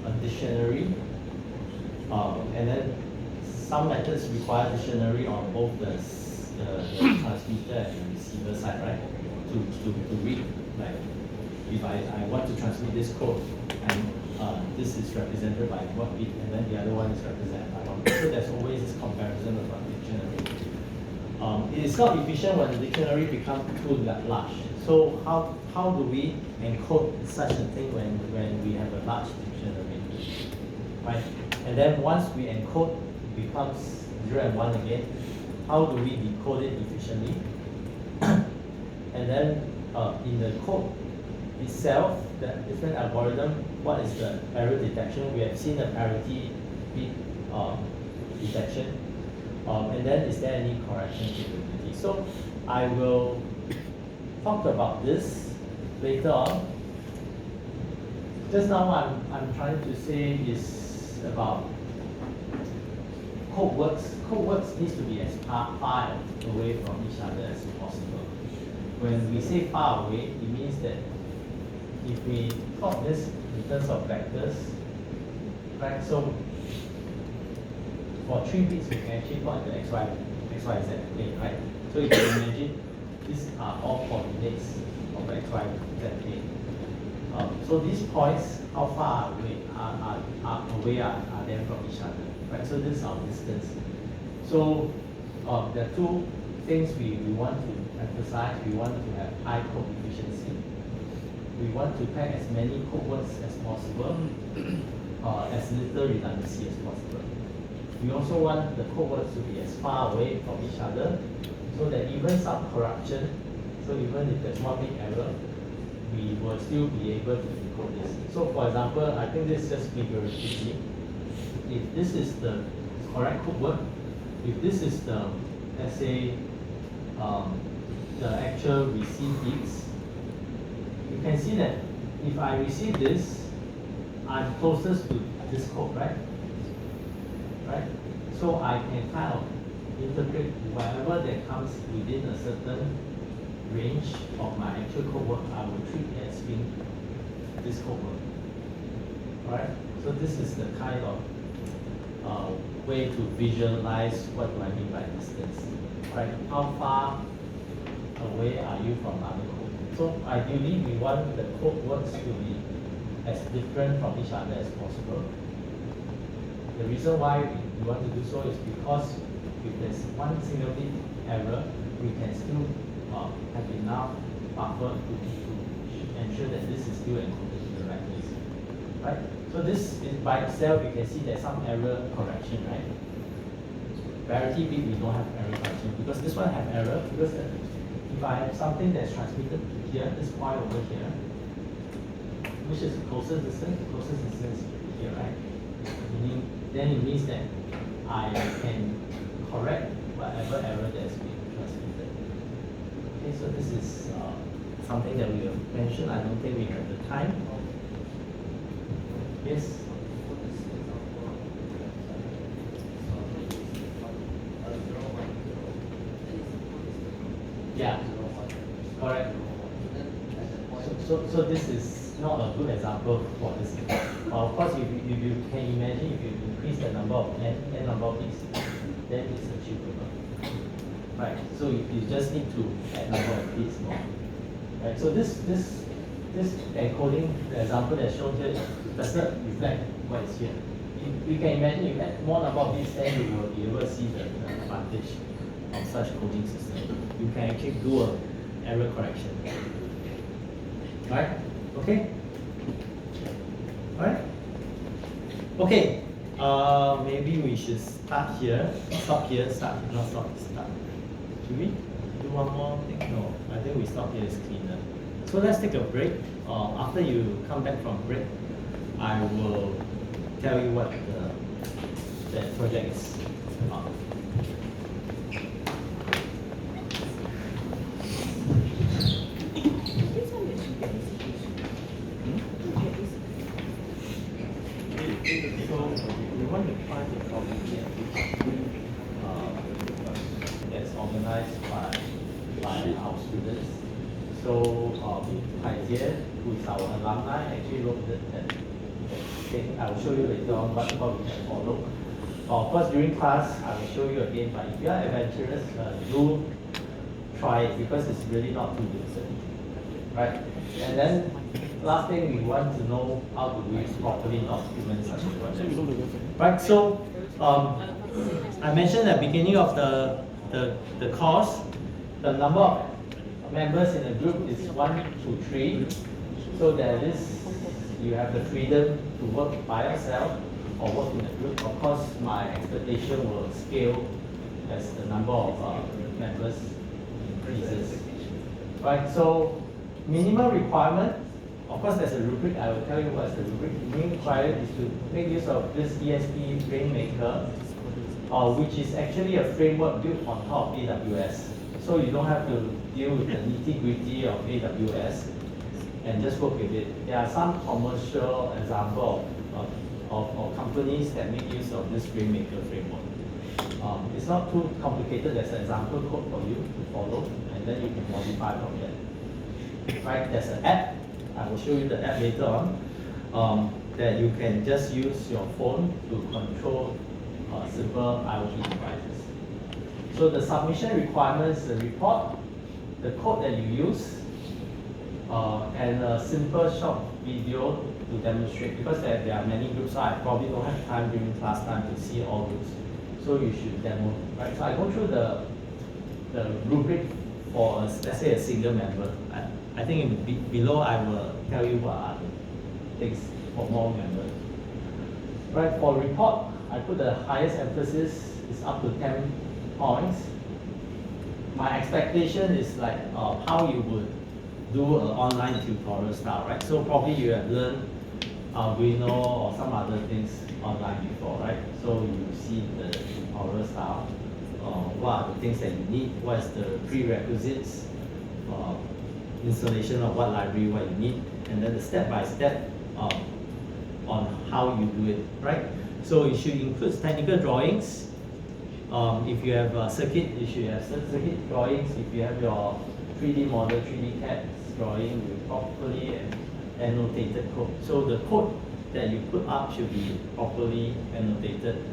a dictionary, and then some methods require dictionary on both the transmitter and the receiver side, right? To read, like if I want to transmit this code, and this is represented by what bit, and then the other one is represented by what bit. So there's always this comparison about dictionary. It is not efficient when the dictionary becomes too large. So how do we encode such a thing when we have a large dictionary, right? And then once we encode, it becomes 0 and 1 again. How do we decode it efficiently? And then in the code itself, the different algorithm, what is the error detection? We have seen the parity bit detection. And then is there any correction capability? So I will talk about this later on. Just now I'm trying to say is about code words. Code words needs to be as far away from each other as possible. When we say far away, it means that if we plot this in terms of vectors, right? So for 3 bits, we can actually plot the x, y, z plane, right? So you can imagine these are all coordinates of x, y, z plane. So these points, how far away are they from each other, right? So this is our distance. So there are two things we want to emphasize. We want to have high code efficiency. We want to pack as many code words as possible, as little redundancy as possible. We also want the code words to be as far away from each other, so that even some corruption, so even if there's one big error, we will still be able to decode this. So for example, I think this is just figuratively. If this is the correct code word, if this is the, let's say, the actual received bits, you can see that if I receive this, I'm closest to this code, right? Right? So I can kind of interpret whatever that comes within a certain range of my actual code work, I will treat as being this code work. Right? So this is the kind of way to visualize what do I mean by distance. Right? How far away are you from other code? So ideally, we want the code words to be as different from each other as possible. The reason why we want to do so is because if there's one single bit error, we can still have enough buffer to ensure that this is still encoded in the right place. Right? So this is by itself, you can see there's some error correction, right? Parity bit, we don't have error correction because this one have error because if I have something that's transmitted here, this point over here, which is the closest distance here, right? Then it means that I can correct whatever error that's been transmitted. Okay, so this is something that we have mentioned. I don't think we have the time. Yes? Yeah, correct. So this is not a good example for this. Of course, if you can imagine, if you increase the number of n number of bits, then it's achievable. Right. So you just need to add number of bits more. Right. So this encoding, the example that's shown here, does not reflect what is here. You can imagine if you add more number of bits, then you will be able to see the advantage of such coding system. You can actually do a error correction. Right? Okay? Alright? Okay. Maybe we should start here. Stop here, start. Not stop, start. Should we do one more thing? No, I think we stop here is cleaner. So let's take a break. After you come back from break, I will tell you what the project is about. So we want to find the community that's organized by our students. So Haijie, who is our alumni, actually wrote that thing. I will show you later on what we can follow. Of course, during class, I will show you again, but if you are adventurous, do try it because it's really not too difficult. Right? And then last thing, we want to know how to do it properly, not human such a project. Right, so I mentioned at the beginning of the course, the number of members in a group is 1 to 3. So that is, you have the freedom to work by yourself or work in a group. Of course, my expectation will scale as the number of members increases. Right, so minimum requirement, of course there's a rubric. I will tell you what's the rubric. The main required is to make use of this ESP FrameMaker, which is actually a framework built on top of AWS. So you don't have to deal with the nitty-gritty of AWS and just work with it. There are some commercial examples of companies that make use of this FrameMaker framework. It's not too complicated. There's an example code for you to follow, and then you can modify from there. Right? There's an app. I will show you the app later on. That you can just use your phone to control simple IoT devices. So the submission requirements, the report, the code that you use, and a simple short video to demonstrate because there are many groups, so I probably don't have time during class time to see all groups. So you should demo, right? So I go through the rubric for, let's say, a single member. I think below I will tell you what are the things for more members. Right, for report, I put the highest emphasis is up to 10 points. My expectation is like how you would do an online tutorial style, right? So probably you have learned Arduino or some other things online before, right? So you see the tutorial style, what are the things that you need, what is the prerequisites, installation of what library, what you need, and then the step-by-step on how you do it, right? So it should include technical drawings. If you have a circuit, you should have circuit drawings. If you have your 3D model, 3D CAD drawing with properly annotated code. So the code that you put up should be properly annotated,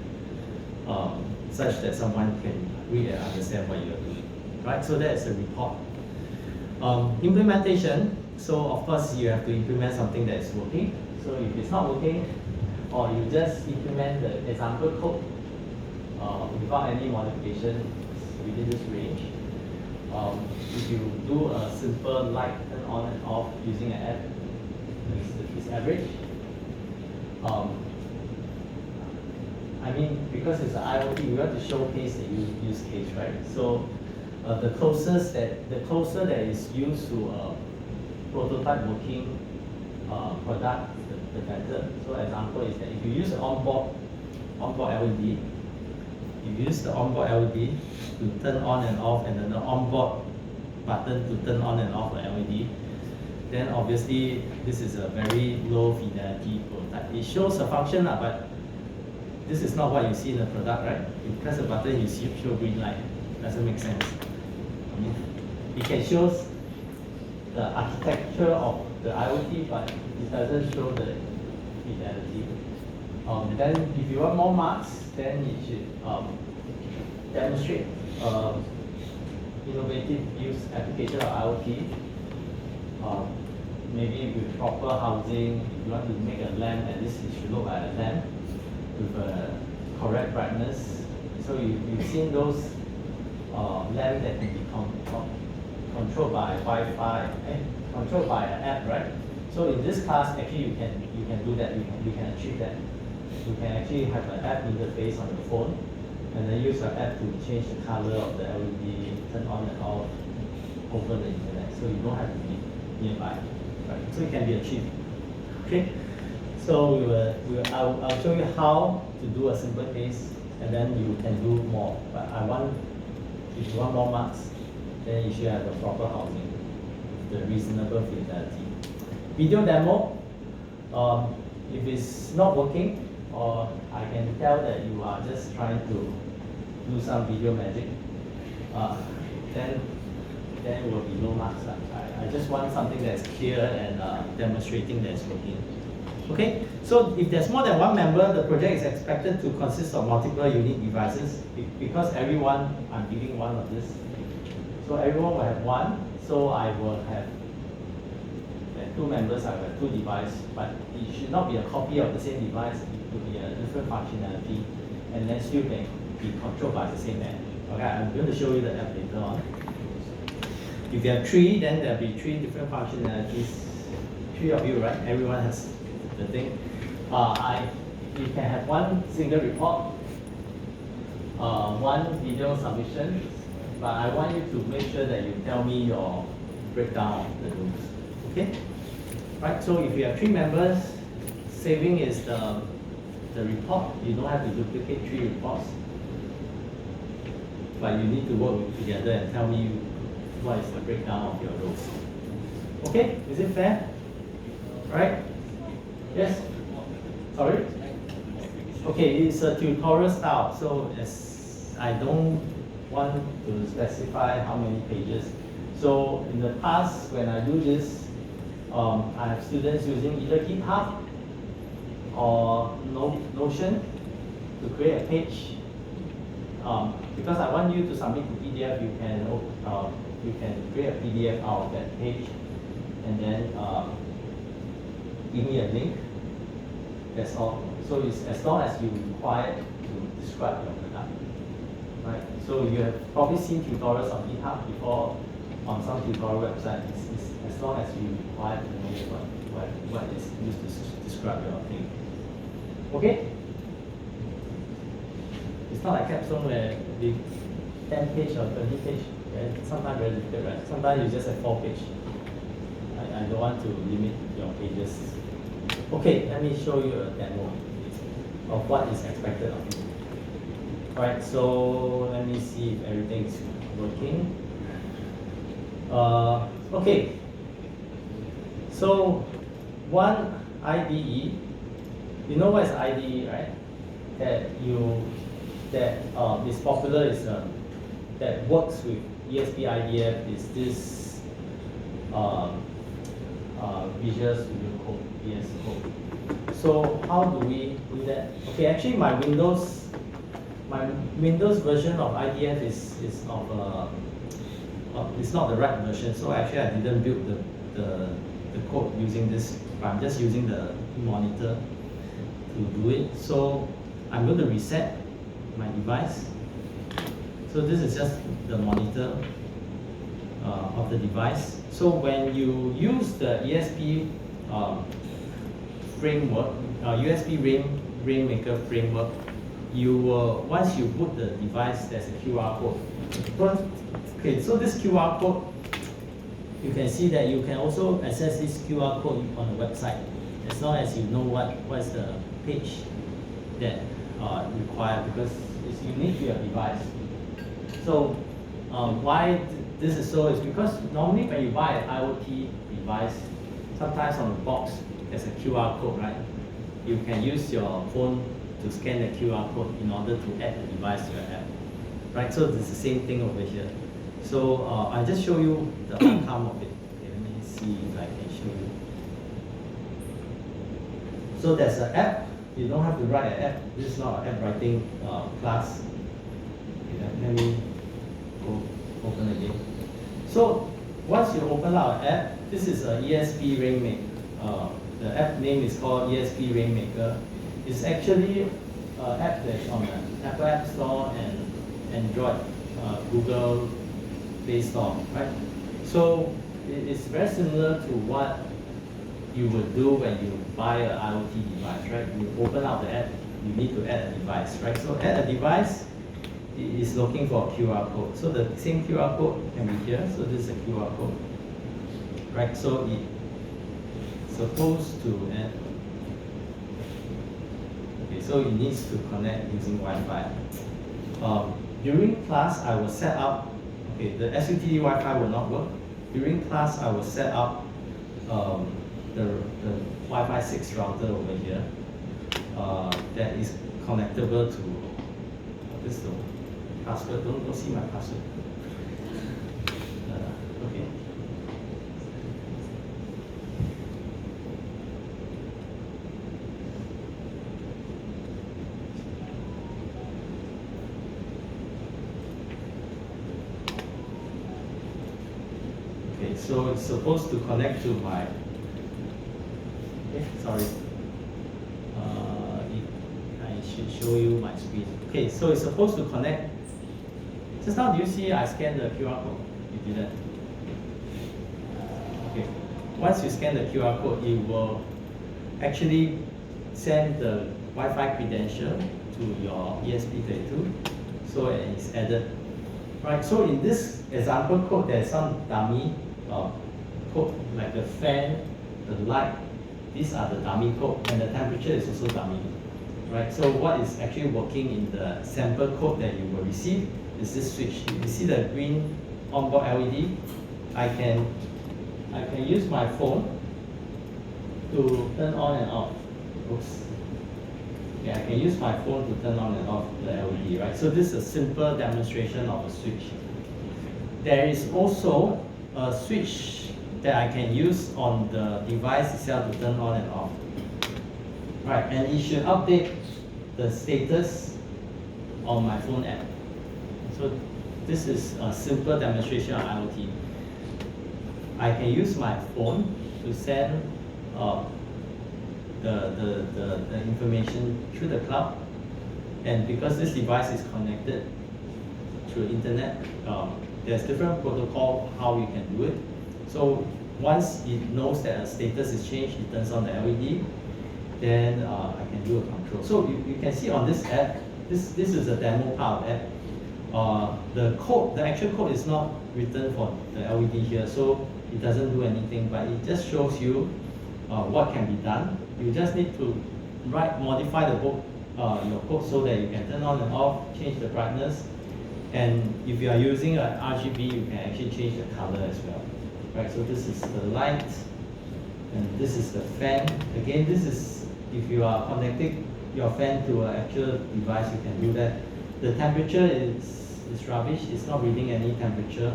such that someone can read and understand what you are doing, right? So that's a report. Implementation. So of course you have to implement something that is working. So if it's not working, or you just implement the example code without any modification within this range. If you do a simple light turn on and off using an app, it's average. I mean, because it's an IoT, we want to showcase the use case, right? So the closer that is used to a prototype working product, the better. So example is that if you use an onboard LED, you use the onboard LED to turn on and off, and then the onboard button to turn on and off the LED, then obviously this is a very low fidelity prototype. It shows a function, but this is not what you see in the product, right? You press a button, you see show green light. Doesn't make sense. I mean, it can show the architecture of the IoT, but it doesn't show the fidelity. Then if you want more marks, then you should demonstrate innovative use application of IoT. Maybe with proper housing, if you want to make a lamp, at least it should look like a lamp with a correct brightness. So you've seen those lamps that can be controlled by Wi-Fi, controlled by an app, right? So in this class, actually you can do that. You can achieve that. You can actually have an app interface on your phone, and then use your app to change the color of the LED, turn on and off over the internet. So you don't have to be nearby, right? So it can be achieved. Okay. So I'll show you how to do a simple case, and then you can do more. But if you want more marks, then you should have a proper housing, the reasonable fidelity. Video demo. If it's not working, or I can tell that you are just trying to do some video magic, then there will be no marks. I just want something that's clear and demonstrating that it's working. Okay, so if there's more than one member, the project is expected to consist of multiple unique devices. Because everyone, I'm giving one of this. So everyone will have one. So I will have two members, I will have two devices, but it should not be a copy of the same device. It could be a different functionality, and then still can be controlled by the same app. Okay, I'm going to show you the app later on. If you have three, then there'll be three different functionalities. Three of you, right? Everyone has the thing. You can have one single report, one video submission, but I want you to make sure that you tell me your breakdown of the rules. Okay? Right, so if you have three members, saving is the report. You don't have to duplicate three reports, but you need to work together and tell me what is the breakdown of your roles. Okay, is it fair? Right? Yes? Sorry? Okay, it's a tutorial style, so I don't want to specify how many pages. So in the past, when I do this, I have students using either GitHub or Notion to create a page. Because I want you to submit to PDF, you can create a PDF out of that page, and then give me a link. That's all. So it's as long as you require to describe your product. Right? So you have probably seen tutorials on GitHub before on some tutorial websites. It's as long as you require to know what is used to describe your thing. Okay? It's not like capstone where the 10 page or 20 page. Okay? Sometimes very difficult, right? Sometimes you just have 4 page. I don't want to limit your pages. Okay, let me show you a demo of what is expected of you. Alright, so let me see if everything is working. Okay, so one IDE, you know what is IDE, right? That is popular is that works with ESP IDF is this Visual Studio Code, VS Code. So how do we do that? Okay, actually my Windows version of IDF is of it's not the right version. So actually I didn't build the code using this. I'm just using the monitor to do it. So I'm going to reset my device. So this is just the monitor of the device. So when you use the ESP framework, USB Rainmaker framework, you will, once you put the device, there's a QR code. Okay, so this QR code, you can see that you can also access this QR code on the website, as long as you know what's the page that required, because it's unique to your device. So why this is so is because normally when you buy an IoT device, sometimes on the box there's a QR code, right? You can use your phone to scan the QR code in order to add the device to your app, right? So it's the same thing over here. So I'll just show you the outcome of it. Okay, let me see if I can show you. So there's an app. You don't have to write an app. This is not an app writing class. Okay, let me go open again. So once you open our app, this is an ESP Rainmaker. The app name is called ESP Rainmaker. It's actually an app that's on the Apple App Store and Android, Google Play Store, right? So it's very similar to what you would do when you buy an IoT device, right? You open up the app, you need to add a device, right? So add a device, it is looking for a QR code. So the same QR code can be here. So this is a QR code, right? So it's supposed to add. Okay, so it needs to connect using Wi-Fi. During class, I will set up. Okay, the SUTD Wi-Fi will not work. During class, I will set up the Wi-Fi 6 router over here that is connectable to this is the password. Don't see my password. Okay. Okay, so it's supposed to connect to my. Sorry. I should show you my screen. Okay, so it's supposed to connect. Just now, do you see I scanned the QR code? You didn't. Okay. Once you scan the QR code, it will actually send the Wi-Fi credential to your ESP32. So it's added. Right. So in this example code, there's some dummy code like the fan, the light. These are the dummy code, and the temperature is also dummy, right? So what is actually working in the sample code that you will receive is this switch. You see the green onboard LED. I can use my phone to turn on and off. Oops. Yeah, I can use my phone to turn on and off the LED, right? So this is a simple demonstration of a switch. There is also a switch that I can use on the device itself to turn on and off. Right, and it should update the status on my phone app. So this is a simple demonstration of IoT. I can use my phone to send the information through the cloud. And because this device is connected through internet, there's different protocol how you can do it. So once it knows that a status is changed, it turns on the LED, then I can do a control. So you can see on this app, this is a demo part of app. The code, the actual code is not written for the LED here, so it doesn't do anything, but it just shows you what can be done. You just need to modify the book, your code so that you can turn on and off, change the brightness, and if you are using an RGB, you can actually change the color as well. Right, so this is the light, and this is the fan. Again, this is if you are connecting your fan to an actual device, you can do that. The temperature is rubbish. It's not reading any temperature.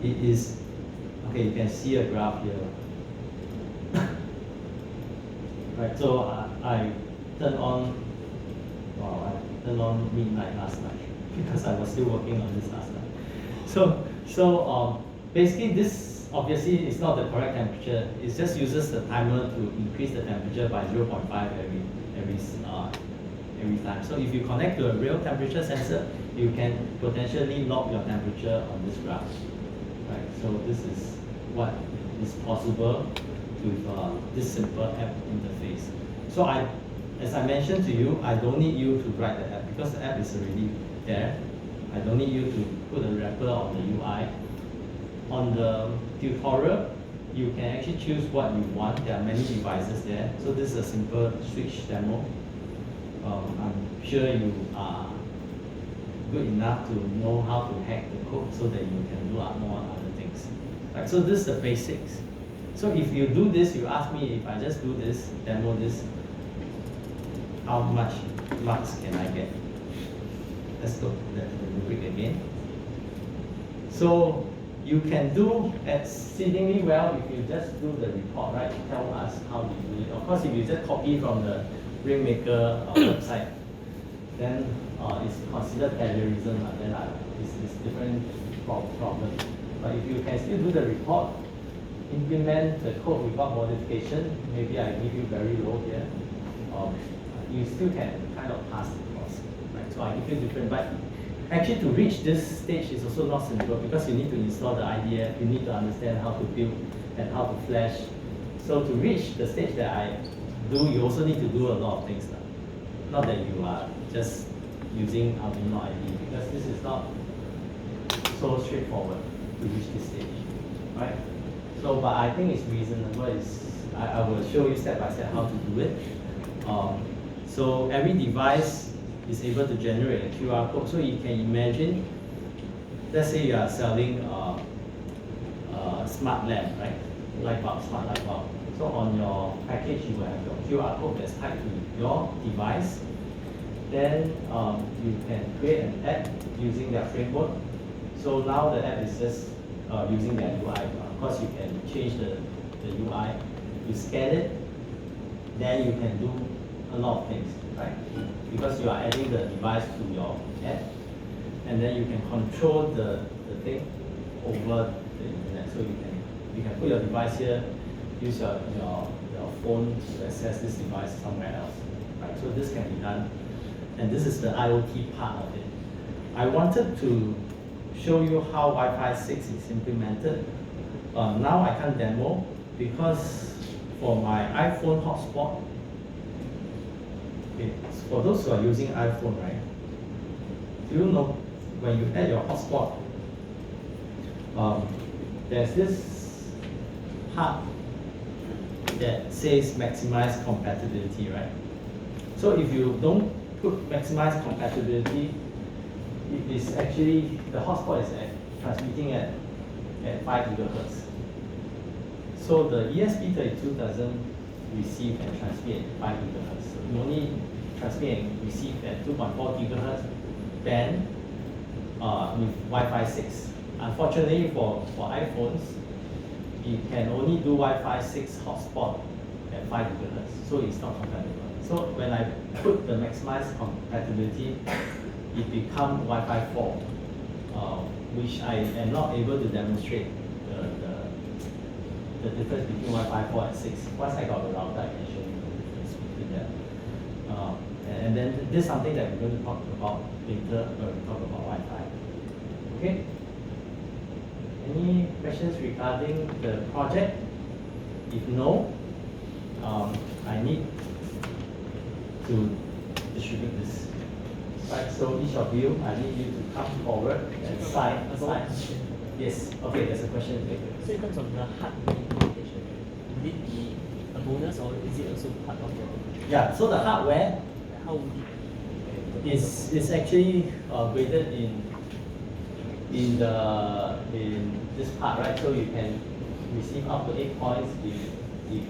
It is okay. You can see a graph here. Right. So I turned on. Wow, I turned on midnight last night because I was still working on this last night. So basically this obviously is not the correct temperature. It just uses the timer to increase the temperature by 0.5 every time. So if you connect to a real temperature sensor, you can potentially log your temperature on this graph. Right. So this is what is possible with this simple app interface. So as I mentioned to you, I don't need you to write the app because the app is already there. I don't need you to put a wrapper on the UI. On the tutorial, you can actually choose what you want. There are many devices there. So this is a simple switch demo. I'm sure you are good enough to know how to hack the code so that you can do more other things. Right, so this is the basics. So if you do this, you ask me if I just do this, demo this, how much marks can I get? Let's look at the rubric again. So you can do exceedingly well if you just do the report, right? Tell us how you do it. Of course, if you just copy from the Ringmaker website, then it's considered plagiarism. Then it's different problem. But if you can still do the report, implement the code without modification, maybe I give you very low here, you still can kind of pass the course. Right? So I give you different, but actually to reach this stage is also not simple because you need to install the IDF, you need to understand how to build and how to flash. So to reach the stage that I do, you also need to do a lot of things now. Not that you are just using Arduino IDE, because this is not so straightforward to reach this stage, right? So, but I think it's reasonable. I will show you step by step how to do it. So every device is able to generate a QR code. So you can imagine, let's say you are selling a smart lamp, right? Light bulb, smart light bulb. So on your package, you will have your QR code that's tied to your device. Then you can create an app using their framework. So now the app is just using their UI. Of course, you can change the UI. You scan it, then you can do a lot of things, right? Because you are adding the device to your app, and then you can control the thing over the internet. So you can put your device here, use your phone to access this device somewhere else, right? So this can be done, and this is the IoT part of it. I wanted to show you how Wi-Fi 6 is implemented. Now I can't demo because for my iPhone hotspot, okay, for those who are using iPhone, right? Do you know when you add your hotspot, there's this part that says maximize compatibility, right? So if you don't put maximize compatibility, it is actually, the hotspot is transmitting at 5 gigahertz. So the ESP32 doesn't receive and transmit at 5 gigahertz. You only transmit and receive at 2.4 gigahertz band with Wi-Fi 6. Unfortunately for iPhones, it can only do Wi-Fi 6 hotspot at 5 gigahertz, so it's not compatible. So when I put the maximized compatibility, it becomes Wi-Fi 4, which I am not able to demonstrate the difference between Wi-Fi 4 and 6. Once I got the router, I can show you the difference between that. And then this is something that we're going to talk about later when we talk about Wi-Fi. Okay? Any questions regarding the project? If no, I need to distribute this. Right, so each of you, I need you to come forward and sign. Yes, okay, there's a question. So in terms of the hardware implementation, would it be a bonus or is it also part of the? Yeah, so the hardware How would it? is actually graded in this part, right? So you can receive up to 8 points if you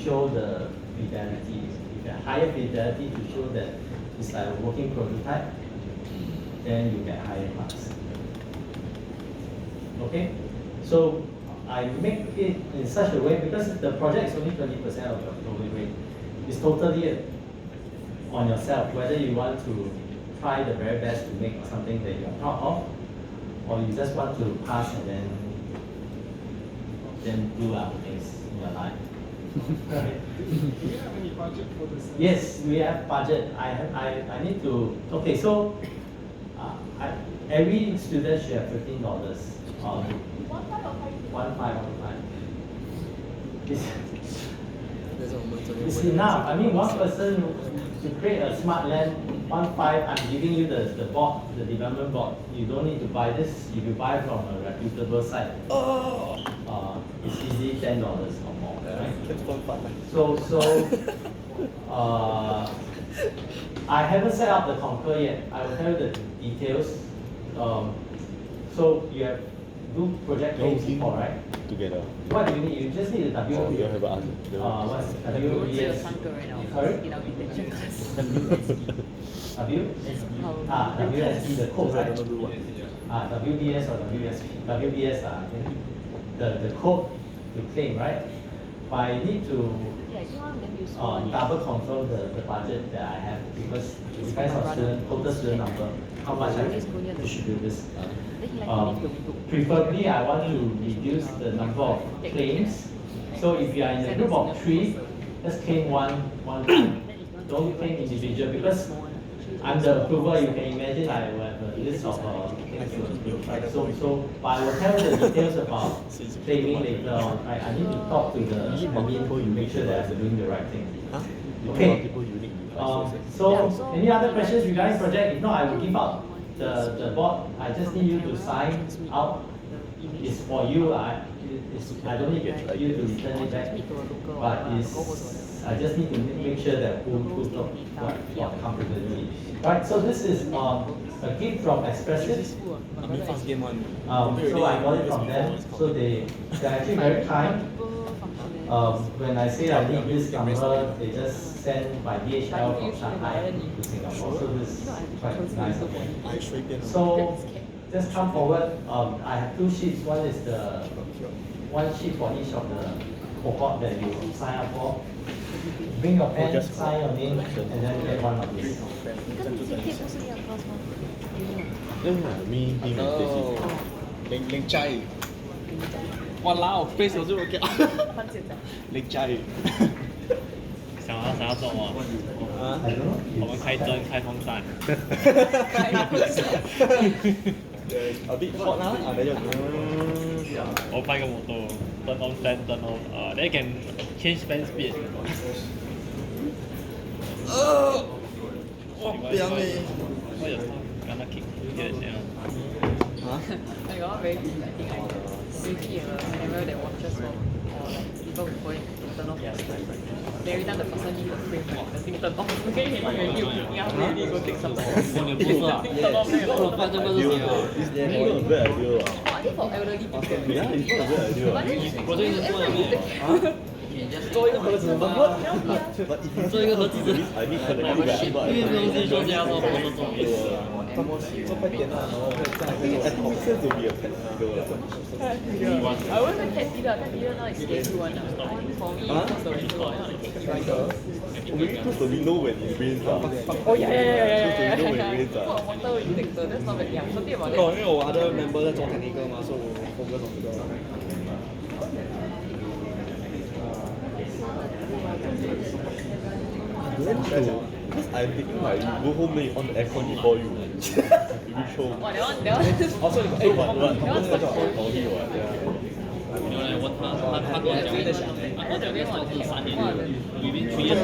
show the fidelity. If you have higher fidelity to show that it's like a working prototype, then you get higher marks. Okay? So I make it in such a way because the project is only 20% of your total grade. It's totally on yourself whether you want to try the very best to make something that you're proud of, or you just want to pass and then do other things in your life. Right. Do you have any budget for this? Yes, we have budget. I need to. Okay, so every student should have $15. 1.5. It's enough. I mean, one person to create a smart LAN, 1.5. I'm giving you the board, the development board. You don't need to buy this. If you buy from a reputable site, it's easily $10 or more. Right? So I haven't set up the Concur yet. I will tell you the details. So you have do project claims before, right? Together. What do you need? You just need the Oh, you WBS. have asked. What's 只有 WBS? 3个 right now. Sorry? In our detention class. WSD, the code, right? WBS or WSP. WBS, I think the code to claim, right? But I need to Yeah, you want them use one. double confirm the budget that I have because it depends on total student number, how much I can distribute this. Preferably, I want to reduce the number of claims. So if you are in a group of 3, just claim one time. Don't claim individual because I'm the approver. You can imagine I will have a list of things to approve, right? So, but I will tell you the details about claiming later on. Right? I need to talk to the admin to make sure that I'm doing the right thing. Okay. So, any other questions regarding project? If not, I will give out the board. I just need you to sign out. It's for you. I don't need you to return it back, but I just need to make sure that who's not what comfortability. Right. So this is a gift from Expressive. Fast game one. So I got it from them. So they're actually very kind. When I say I need this number, they just send by DHL from Shanghai to Singapore. So this is quite nice of them. So just come forward. I have 2 sheets. One is the one sheet for each of the cohort that you sign up for. Bring your pen, sign your name, and then get one of these. 跟你 JK 不是一样 class 吗？ Yeah, me, him, and Stacy. 零ใจwalao face 我就 OK 换现在。零ใจ想要做吗？ I don't know. 我们开灯开风扇。 A bit hot lah. Then you. 我拍个摩托，turn on fan, turn off. Then you can change fan speed. 我병诶 What your gonna kick? Get it down. I got very good I think I safety camera that watches for like people who go in turn off their lights. Then every time the person leave the frame, right, the thing turn off. Okay, you picking up already, go take some photos. The thing turn off, then you're like, It's not a bad idea. oh, I think for elderly people. Yeah, it's not a bad idea. But then you 做一个盒子吗 But if you 做一个盒子 I need connectivity back, but 因为这东西说是要做什么都做不做快点啊然后这样 I think it makes sense to be a technical. I always like cat feeder. Cat feeder now is schedule one. For me, close the window. I want to take rider. Maybe close the window when it rains. Oh yeah. Close the window when it rains. Put a water detector. That's not bad. Yeah, something about 因 that. 为我 other member 在做 technical 嘛，所以我 focus on 这个 Because I'm thinking like you go home then you on the aircon before you. You show. Wow, that one. Also, So but That one's quite cool. only what? 没有嘞，他跟我讲，他跟我讲那时候是3年，within 3 years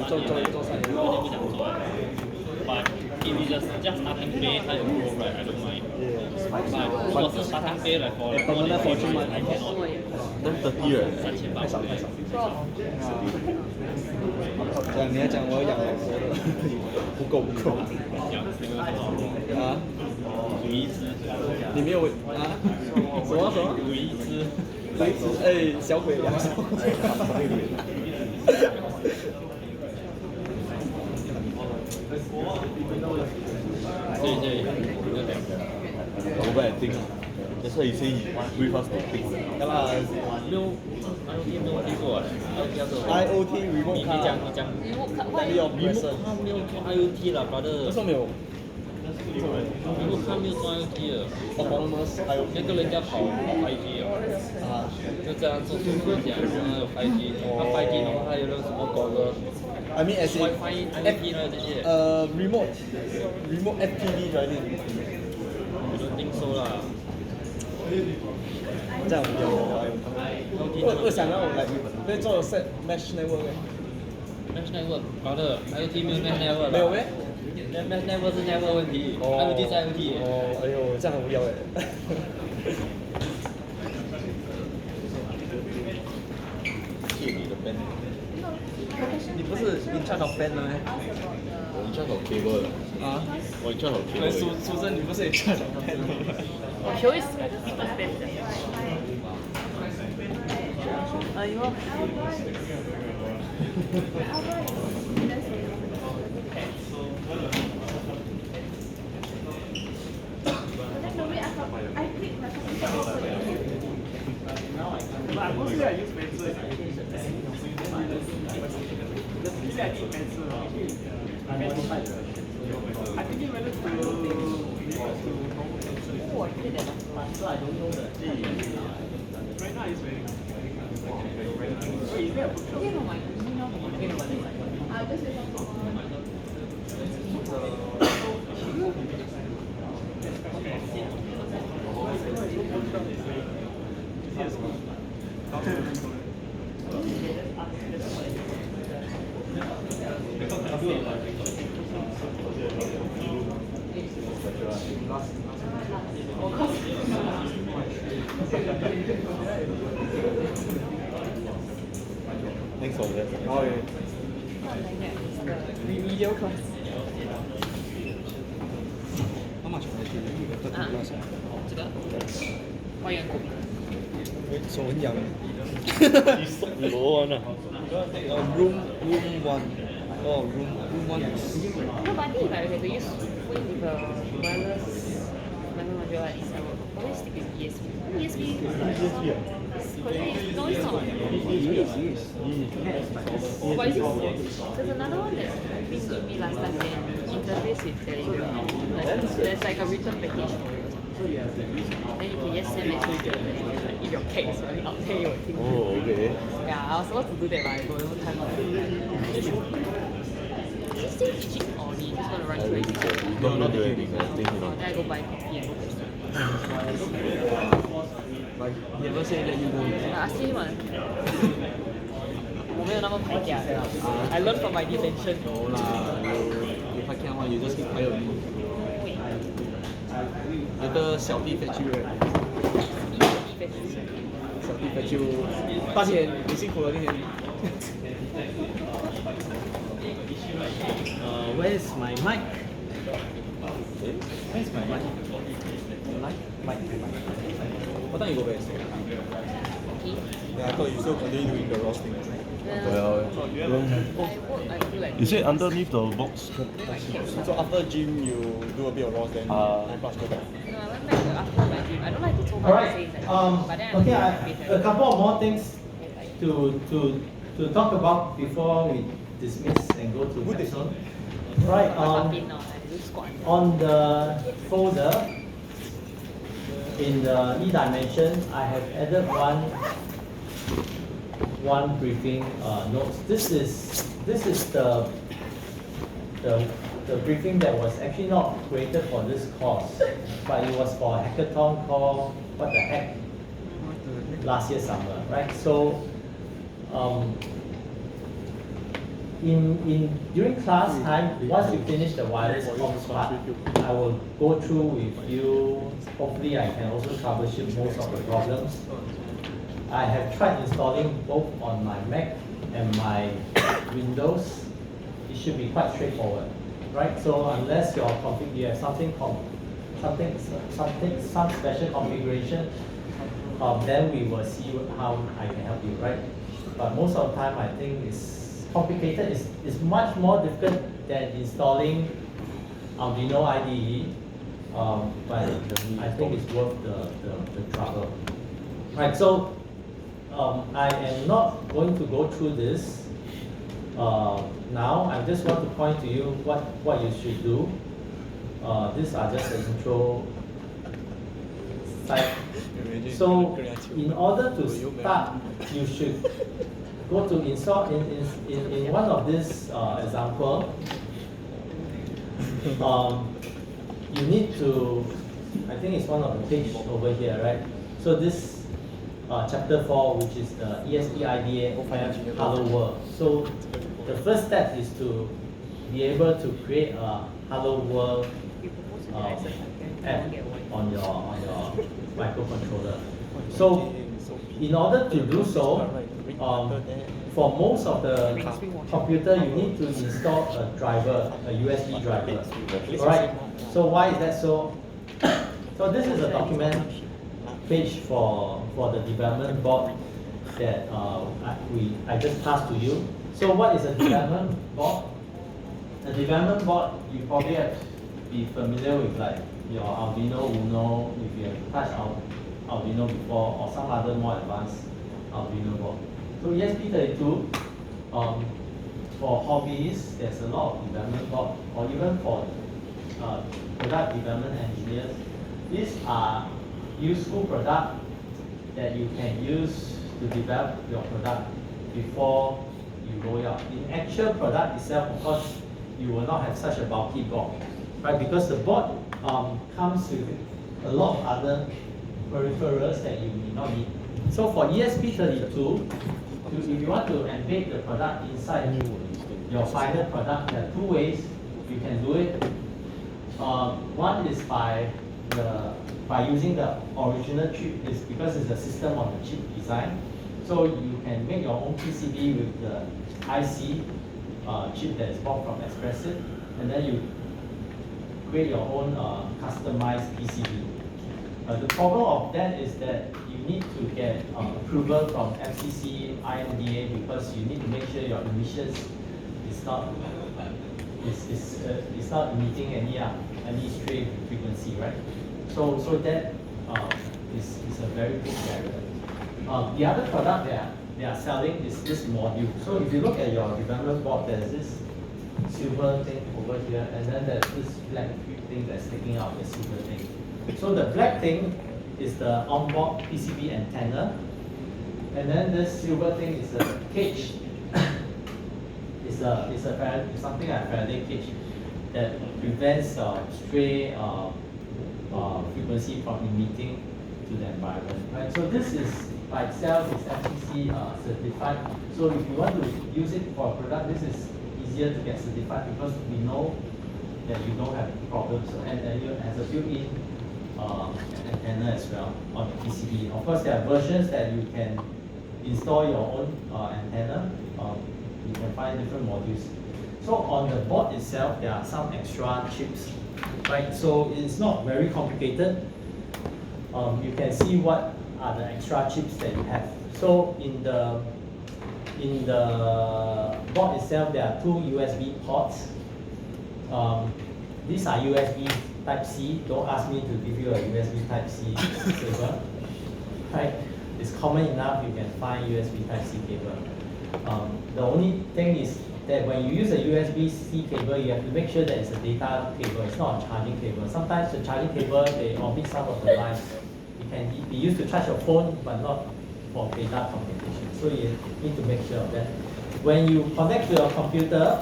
就是他们帮我不想做，but if it's just starting pay，他有 growth right，I don't mind。如果是 starting pay like for permanent fortune I cannot。 Then 30 right? 3800。讲你要讲我要养老婆的，不够不够啊！有意思，你没有啊？什么什么？有意思。哎，小鬼养小鬼。对，Go back and think. That's why he say he brief us to think. 要啦没有 IOT 没有听过叫做，IOT 你 remote 讲 car，你讲你我看 Daily 外 operation，他没有做 IOT 啦，brother。为什么没有他没有做 IOT 的， ？Autonomous IOT 那个人家跑 5G 啊，就这样做手术讲，然后有 5G，他 5G 的话，他有那个什么高的 I mean as in WiFi IoT 呢这些，remote FPV driving，我都听说啦。这样无聊我想要来可以做 set mesh network 欸 Mesh network，好的，IoT 没有 Mesh network，没有咩？ Mesh network 是 network 问题，IoT 是 IoT。哦，哎呦，这样很无聊哎。借你的 pen，你不是 in charge of pen 的咩？我 in charge of cable 的，啊？我 in charge of 对， cable 的。苏珍，你不是 in charge of pen 的吗？我 show is understand 的。哎呦。Thanks for that. Oh yeah. Remedial class. How much was it? 30 plus. 这个花园谷。手很痒。 You suck low one ah. Room one. Oh, room one is. No, but I think if I have to use phone with a wireless 1100 one is I will always stick with ESP. ESP no, it's not. Yes. But is it, there's another one that Pin gave me last time and interface with Telegram. Like, there's like a written package for it. Then you can just send message to like, if your cat is running out there, you will think. Oh, okay. Yeah, I was supposed to do that, but I don't have time. Is this cheap or you just want to run I through think it? so. Don't do anything. I think you Oh, know. then I go buy coffee and go first. Like never say that you go. I asked him 我没有那么排假的 I learned from my detention. No lah, you if I can one, you just keep quiet only. Later 小弟 fetch you right? 小弟 fetch you. 大姐，你辛苦了今天。 Where's my mic? Where's my mic? Mic. What time you go back? Yeah, I thought you still continue doing the Ross thing. Well, I work until like is it underneath the box? So after gym, you do a bit of Ross, then plus go back. No, I went back after my gym. I don't like to talk All about right. things like but then Okay. I A couple of more things to talk about before we dismiss and go to next one. Right. On the folder in the E dimension, I have added one one briefing notes. This is the briefing that was actually not created for this course, but it was for a hackathon called What the Heck last year summer, right? So during class time, once you finish the wireless comms part, I will go through with you. Hopefully I can also troubleshoot most of the problems. I have tried installing both on my Mac and my Windows. It should be quite straightforward, right? So unless you have some special configuration, then we will see how I can help you, right? But most of the time, I think it's complicated. It's much more difficult than installing Arduino IDE, but I think it's worth the trouble. Right, so I am not going to go through this now. I just want to point to you what you should do. These are just the intro side. So in order to start, you should go to install in one of this example. You need to, I think it's one of the page over here, right? So this chapter 4, which is the ESP IDA Hello World. So the first step is to be able to create a Hello World app on your microcontroller. So in order to do so, for most of the computer, you need to install a driver, a USB driver. Alright, so why is that so? So this is a document page for the development board that I just passed to you. So what is a development board? A development board, you probably have to be familiar with like your Arduino Uno, if you have touched Arduino before, or some other more advanced Arduino board. So ESP32, for hobbies, there's a lot of development board, or even for product development engineers. These are useful products that you can use to develop your product before you roll it out. In actual product itself, of course, you will not have such a bulky board, right? Because the board comes with a lot of other peripherals that you may not need. So for ESP32, if you want to embed the product inside your final product, there are two ways you can do it. One is by using the original chip, is because it's a system on the chip design. So you can make your own PCB with the IC chip that is bought from Expressive, and then you create your own customized PCB. The problem of that is that you need to get approval from FCC, IMDA, because you need to make sure your emissions is not emitting any stray frequency, right? So that is a very big barrier. The other product they are selling is this module. So if you look at your development board, there's this silver thing over here, and then there's this black thing that's sticking out the silver thing. So the black thing is the onboard PCB antenna, and then this silver thing is a cage. it's something like a Faraday cage that prevents stray frequency from emitting to the environment. Right? So this is by itself is FCC certified. So if you want to use it for a product, this is easier to get certified because we know that you don't have problems, and it has a built-in antenna as well on the PCB. Of course, there are versions that you can install your own antenna. You can find different modules. So on the board itself, there are some extra chips, right? So it's not very complicated. You can see what are the extra chips that you have. So in the board itself, there are two USB ports. These are USB Type-C. Don't ask me to give you a USB Type-C cable. Right? It's common enough you can find USB Type-C cable. The only thing is that when you use a USB-C cable, you have to make sure that it's a data cable. It's not a charging cable. Sometimes the charging cable, they omit some of the lines. It can be used to charge your phone, but not for data communications. So you need to make sure of that. When you connect to your computer,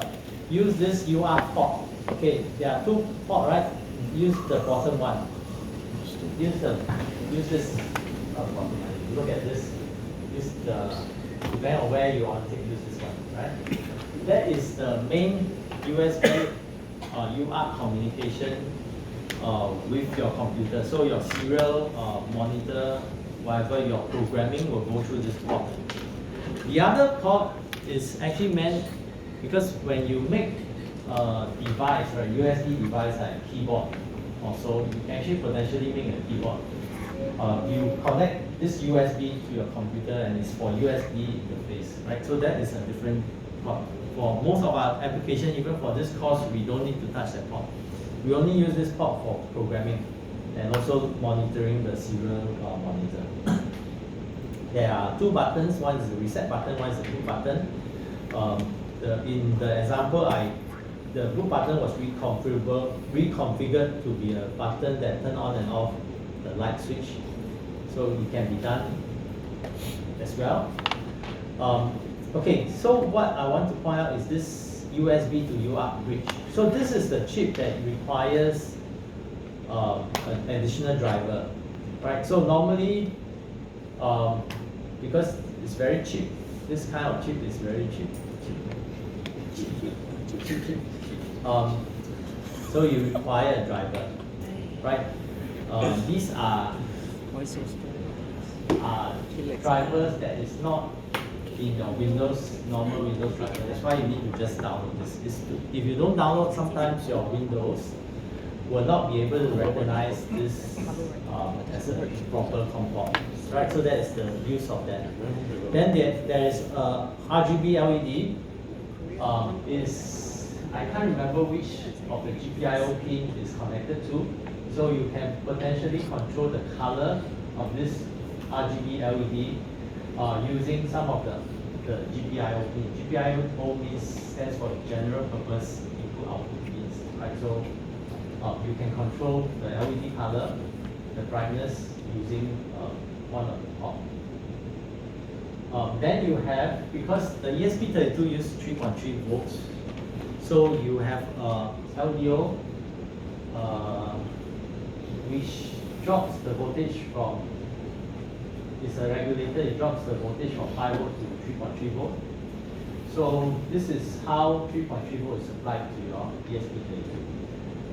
use this UART port. Okay, there are 2 ports, right? Use the bottom one. Use this bottom one. Look at this. Use the, depending on where you want to use this one, right? That is the main USB UART communication with your computer. So your serial monitor, whatever your programming will go through this port. The other port is actually meant because when you make a device, right, USB device like a keyboard, also you can actually potentially make a keyboard. You connect this USB to your computer and it's for USB interface, right? So that is a different port. For most of our application, even for this course, we don't need to touch that port. We only use this port for programming and also monitoring the serial monitor. There are 2 buttons, one is the reset button, one is the boot button. In the example, the boot button was reconfigured to be a button that turn on and off the light switch. So it can be done as well. Okay, so what I want to point out is this USB to UART bridge. So this is the chip that requires an additional driver, right? So normally, because it's very cheap, this kind of chip is very cheap. So you require a driver, right? These are drivers that is not in your normal Windows driver. That's why you need to just download this. If you don't download, sometimes your Windows will not be able to recognize this as a proper COM port, right? So that is the use of that. Then there is RGB LED. I can't remember which of the GPIO pin is connected to. So you can potentially control the color of this RGB LED using some of the GPIO pin. GPIO stands for General Purpose Input Output pins, right? So you can control the LED color, the brightness using one of the port. Then you have, because the ESP32 uses 3.3 volts, so you have LDO which drops the voltage from, it's a regulator, it drops the voltage from 5 volt to 3.3 volt. So this is how 3.3 volt is supplied to your ESP32.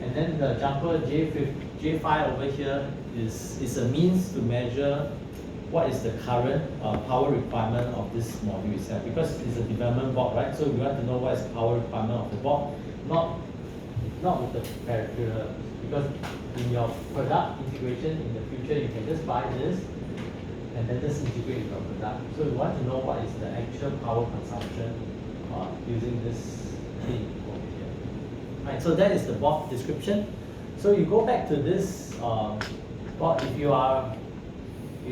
And then the jumper J5 over here is a means to measure what is the current power requirement of this module itself, because it's a development board, right? So we want to know what is the power requirement of the board, not with the peripheral, because in your product integration in the future, you can just buy this and then just integrate with your product. So we want to know what is the actual power consumption using this thing over here. Right, so that is the board description. So you go back to this board. If you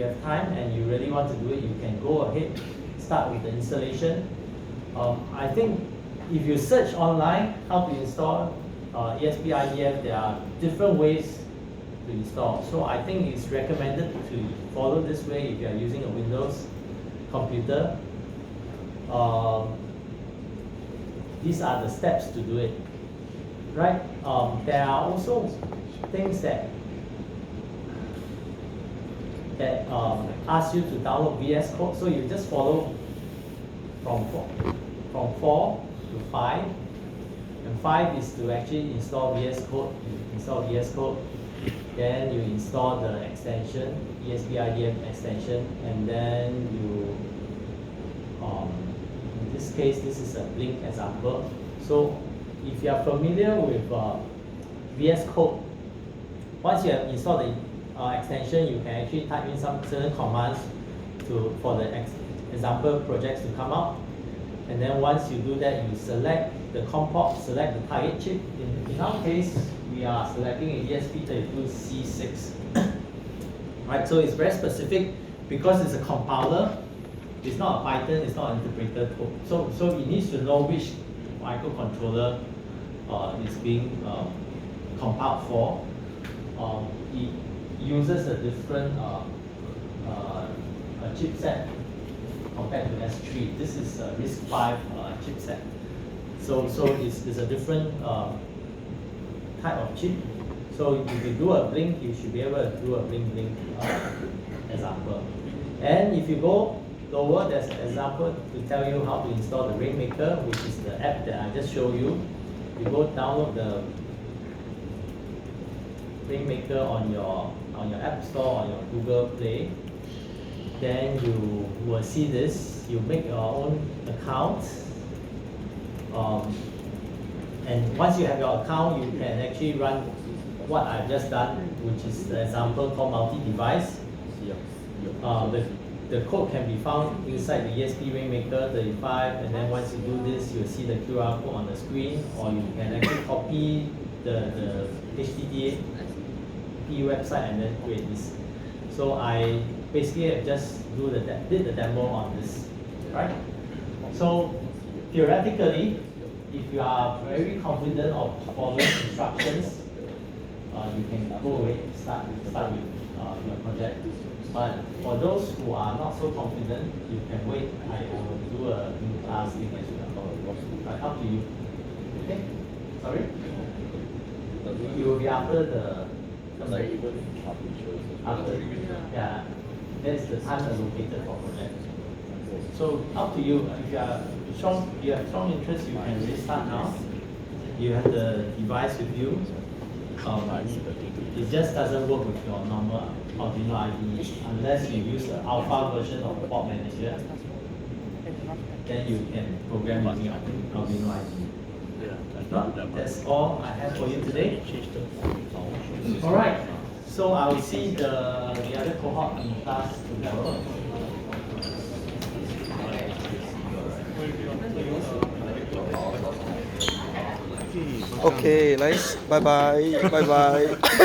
have time and you really want to do it, you can go ahead, start with the installation. I think if you search online how to install ESP IDF, there are different ways to install. So I think it's recommended to follow this way if you are using a Windows computer. These are the steps to do it, right? There are also things that ask you to download VS Code. So you just follow from 4 to 5. And 5 is to actually install VS Code. You install VS Code, then you install the extension, ESP-IDF extension, and then you, in this case, this is a Blink example. So if you are familiar with VS Code, once you have installed the extension, you can actually type in some certain commands for the example projects to come out. And then once you do that, you select the COM port, select the target chip. In our case, we are selecting a ESP32C6. Right, so it's very specific because it's a compiler. It's not a Python, it's not an interpreter code. So it needs to know which microcontroller is being compiled for. It uses a different chipset compared to S3. This is a RISC-V chipset. So it's a different type of chip. So if you do a blink, you should be able to do a blink example. And if you go lower, there's an example to tell you how to install the Rainmaker, which is the app that I just showed you. You go download the Rainmaker on your App Store, on your Google Play. Then you will see this. You make your own account. And once you have your account, you can actually run what I've just done, which is the example called multi-device. The code can be found inside the ESP Rainmaker 35, and then once you do this, you'll see the QR code on the screen, or you can actually copy the HTTP website and then create this. So I basically just did the demo on this, right? So theoretically, if you are very confident of following instructions, you can go away, start with your project. But for those who are not so confident, you can wait. I will do a new class thing as well. But up to you. Okay? Sorry? You will be after the after, yeah. That's the time allocated for project. So up to you. If you have strong interest, you can restart now. You have the device with you. It just doesn't work with your normal Arduino IDE unless you use the alpha version of the board manager. Then you can program using Arduino IDE. That's all I have for you today. All right. So I will see the other cohort in class tomorrow. Okay, nice. Bye bye. Bye bye.